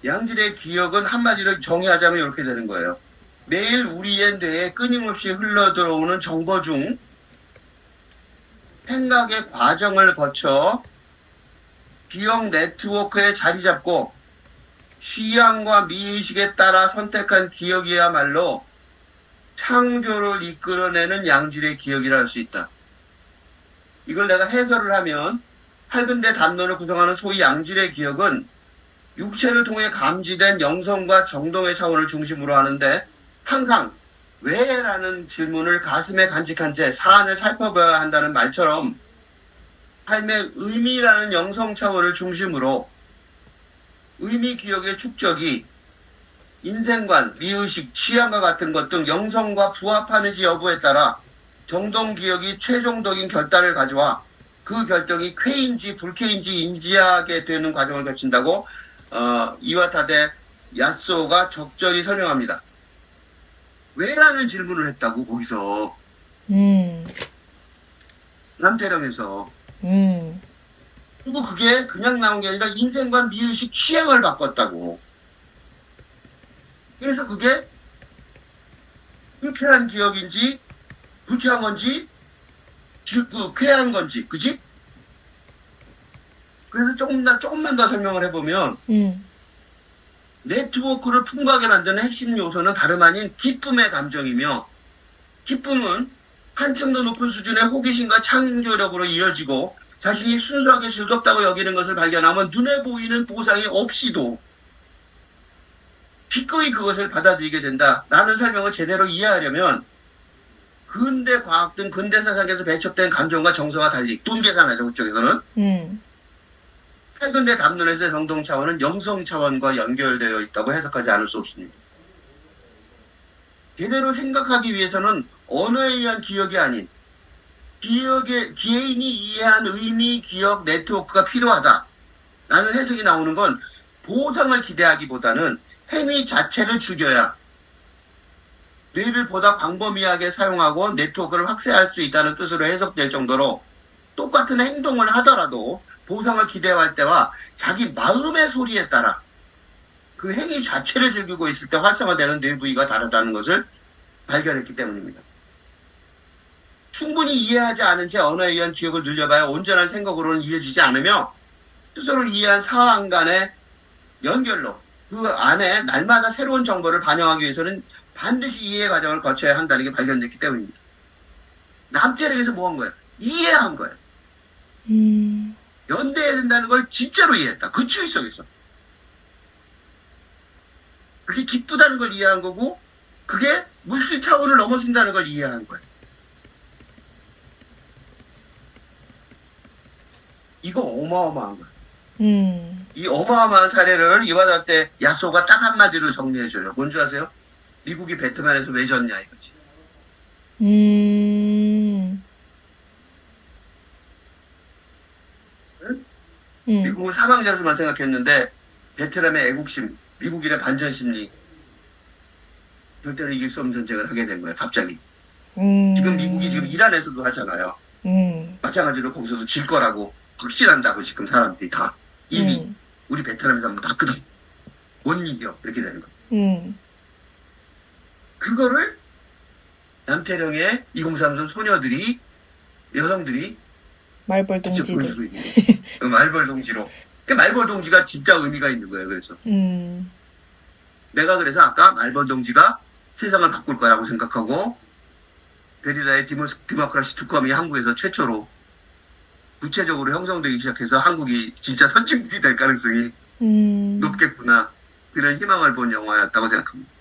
양질의 기억은 한마디로 정의하자면 이렇게 되는 거예요. 매일 우리의 뇌에 끊임없이 흘러들어오는 정보 중 생각의 과정을 거쳐 기억 네트워크에 자리 잡고 취향과 미의식에 따라 선택한 기억이야말로 창조를 이끌어내는 양질의 기억이라 할 수 있다. 이걸 내가 해설을 하면 할근대 담론을 구성하는 소위 양질의 기억은 육체를 통해 감지된 영성과 정동의 차원을 중심으로 하는데 항상 왜? 라는 질문을 가슴에 간직한 채 사안을 살펴봐야 한다는 말처럼 삶의 의미라는 영성 차원을 중심으로 의미 기억의 축적이 인생관, 미의식, 취향과 같은 것 등 영성과 부합하는지 여부에 따라 정동기억이 최종적인 결단을 가져와 그 결정이 쾌인지 불쾌인지 인지하게 되는 과정을 거친다고 이와타데 야스오가 적절히 설명합니다. 왜라는 질문을 했다고 거기서 남태령에서. 그리고 그게 그냥 나온 게 아니라 인생관, 미의식, 취향을 바꿨다고. 그래서 그게 불쾌한 기억인지 불쾌한 건지 쾌한 건지, 그지? 그래서 조금만 더 설명을 해보면 네트워크를 풍부하게 만드는 핵심 요소는 다름 아닌 기쁨의 감정이며, 기쁨은 한층 더 높은 수준의 호기심과 창조력으로 이어지고 자신이 순수하게 즐겁다고 여기는 것을 발견하면 눈에 보이는 보상이 없이도 기꺼이 그것을 받아들이게 된다. 라는 설명을 제대로 이해하려면 근대 과학 등 근대 사상에서 배척된 감정과 정서와 달리 돈 계산하죠. 그쪽에서는. 최근대 담론에서 정동 차원은 영성 차원과 연결되어 있다고 해석하지 않을 수 없습니다. 제대로 생각하기 위해서는 언어에 의한 기억이 아닌 기회인이 이해한 의미, 기억, 네트워크가 필요하다. 라는 해석이 나오는 건 보상을 기대하기보다는 행위 자체를 즐겨야 뇌를 보다 광범위하게 사용하고 네트워크를 확대할 수 있다는 뜻으로 해석될 정도로 똑같은 행동을 하더라도 보상을 기대할 때와 자기 마음의 소리에 따라 그 행위 자체를 즐기고 있을 때 활성화되는 뇌 부위가 다르다는 것을 발견했기 때문입니다. 충분히 이해하지 않은 채 언어에 의한 기억을 늘려봐야 온전한 생각으로는 이어지지 않으며 스스로 이해한 상황 간의 연결로 그 안에 날마다 새로운 정보를 반영하기 위해서는 반드시 이해 과정을 거쳐야 한다는 게 발견됐기 때문입니다. 남태령에서 뭐 한 거야? 이해한 거야. 연대해야 된다는 걸 진짜로 이해했다. 그 추위 속에서. 그게 기쁘다는 걸 이해한 거고 그게 물질 차원을 넘어선다는 걸 이해한 거야. 이거 어마어마한 거야. 이 어마어마한 사례를 이와타데 야스오가 딱 한마디로 정리해줘요. 뭔지 아세요? 미국이 베트남에서 왜 졌냐 이거지. 미국은 사망자 수만 생각했는데 베트남의 애국심, 미국인의 반전심리 절대로 이길 수 없는 전쟁을 하게 된 거예요. 갑자기. 지금 미국이 지금 이란에서도 하잖아요. 마찬가지로 거기서도 질 거라고 확신한다고 지금 사람들이 다 이미 우리 베트남에서 한번 봤거든. 못 이겨 이렇게 되는 거. 그거를 남태령의 2030 소녀들이 여성들이 말벌 동지들. 말벌 동지로. 말벌 동지가 진짜 의미가 있는 거예요. 그래서 내가 그래서 아까 말벌 동지가 세상을 바꿀 거라고 생각하고 데리다의 디모크라시 투컴이 한국에서 최초로 구체적으로 형성되기 시작해서 한국이 진짜 선진국이 될 가능성이 높겠구나. 그런 희망을 본 영화였다고 생각합니다.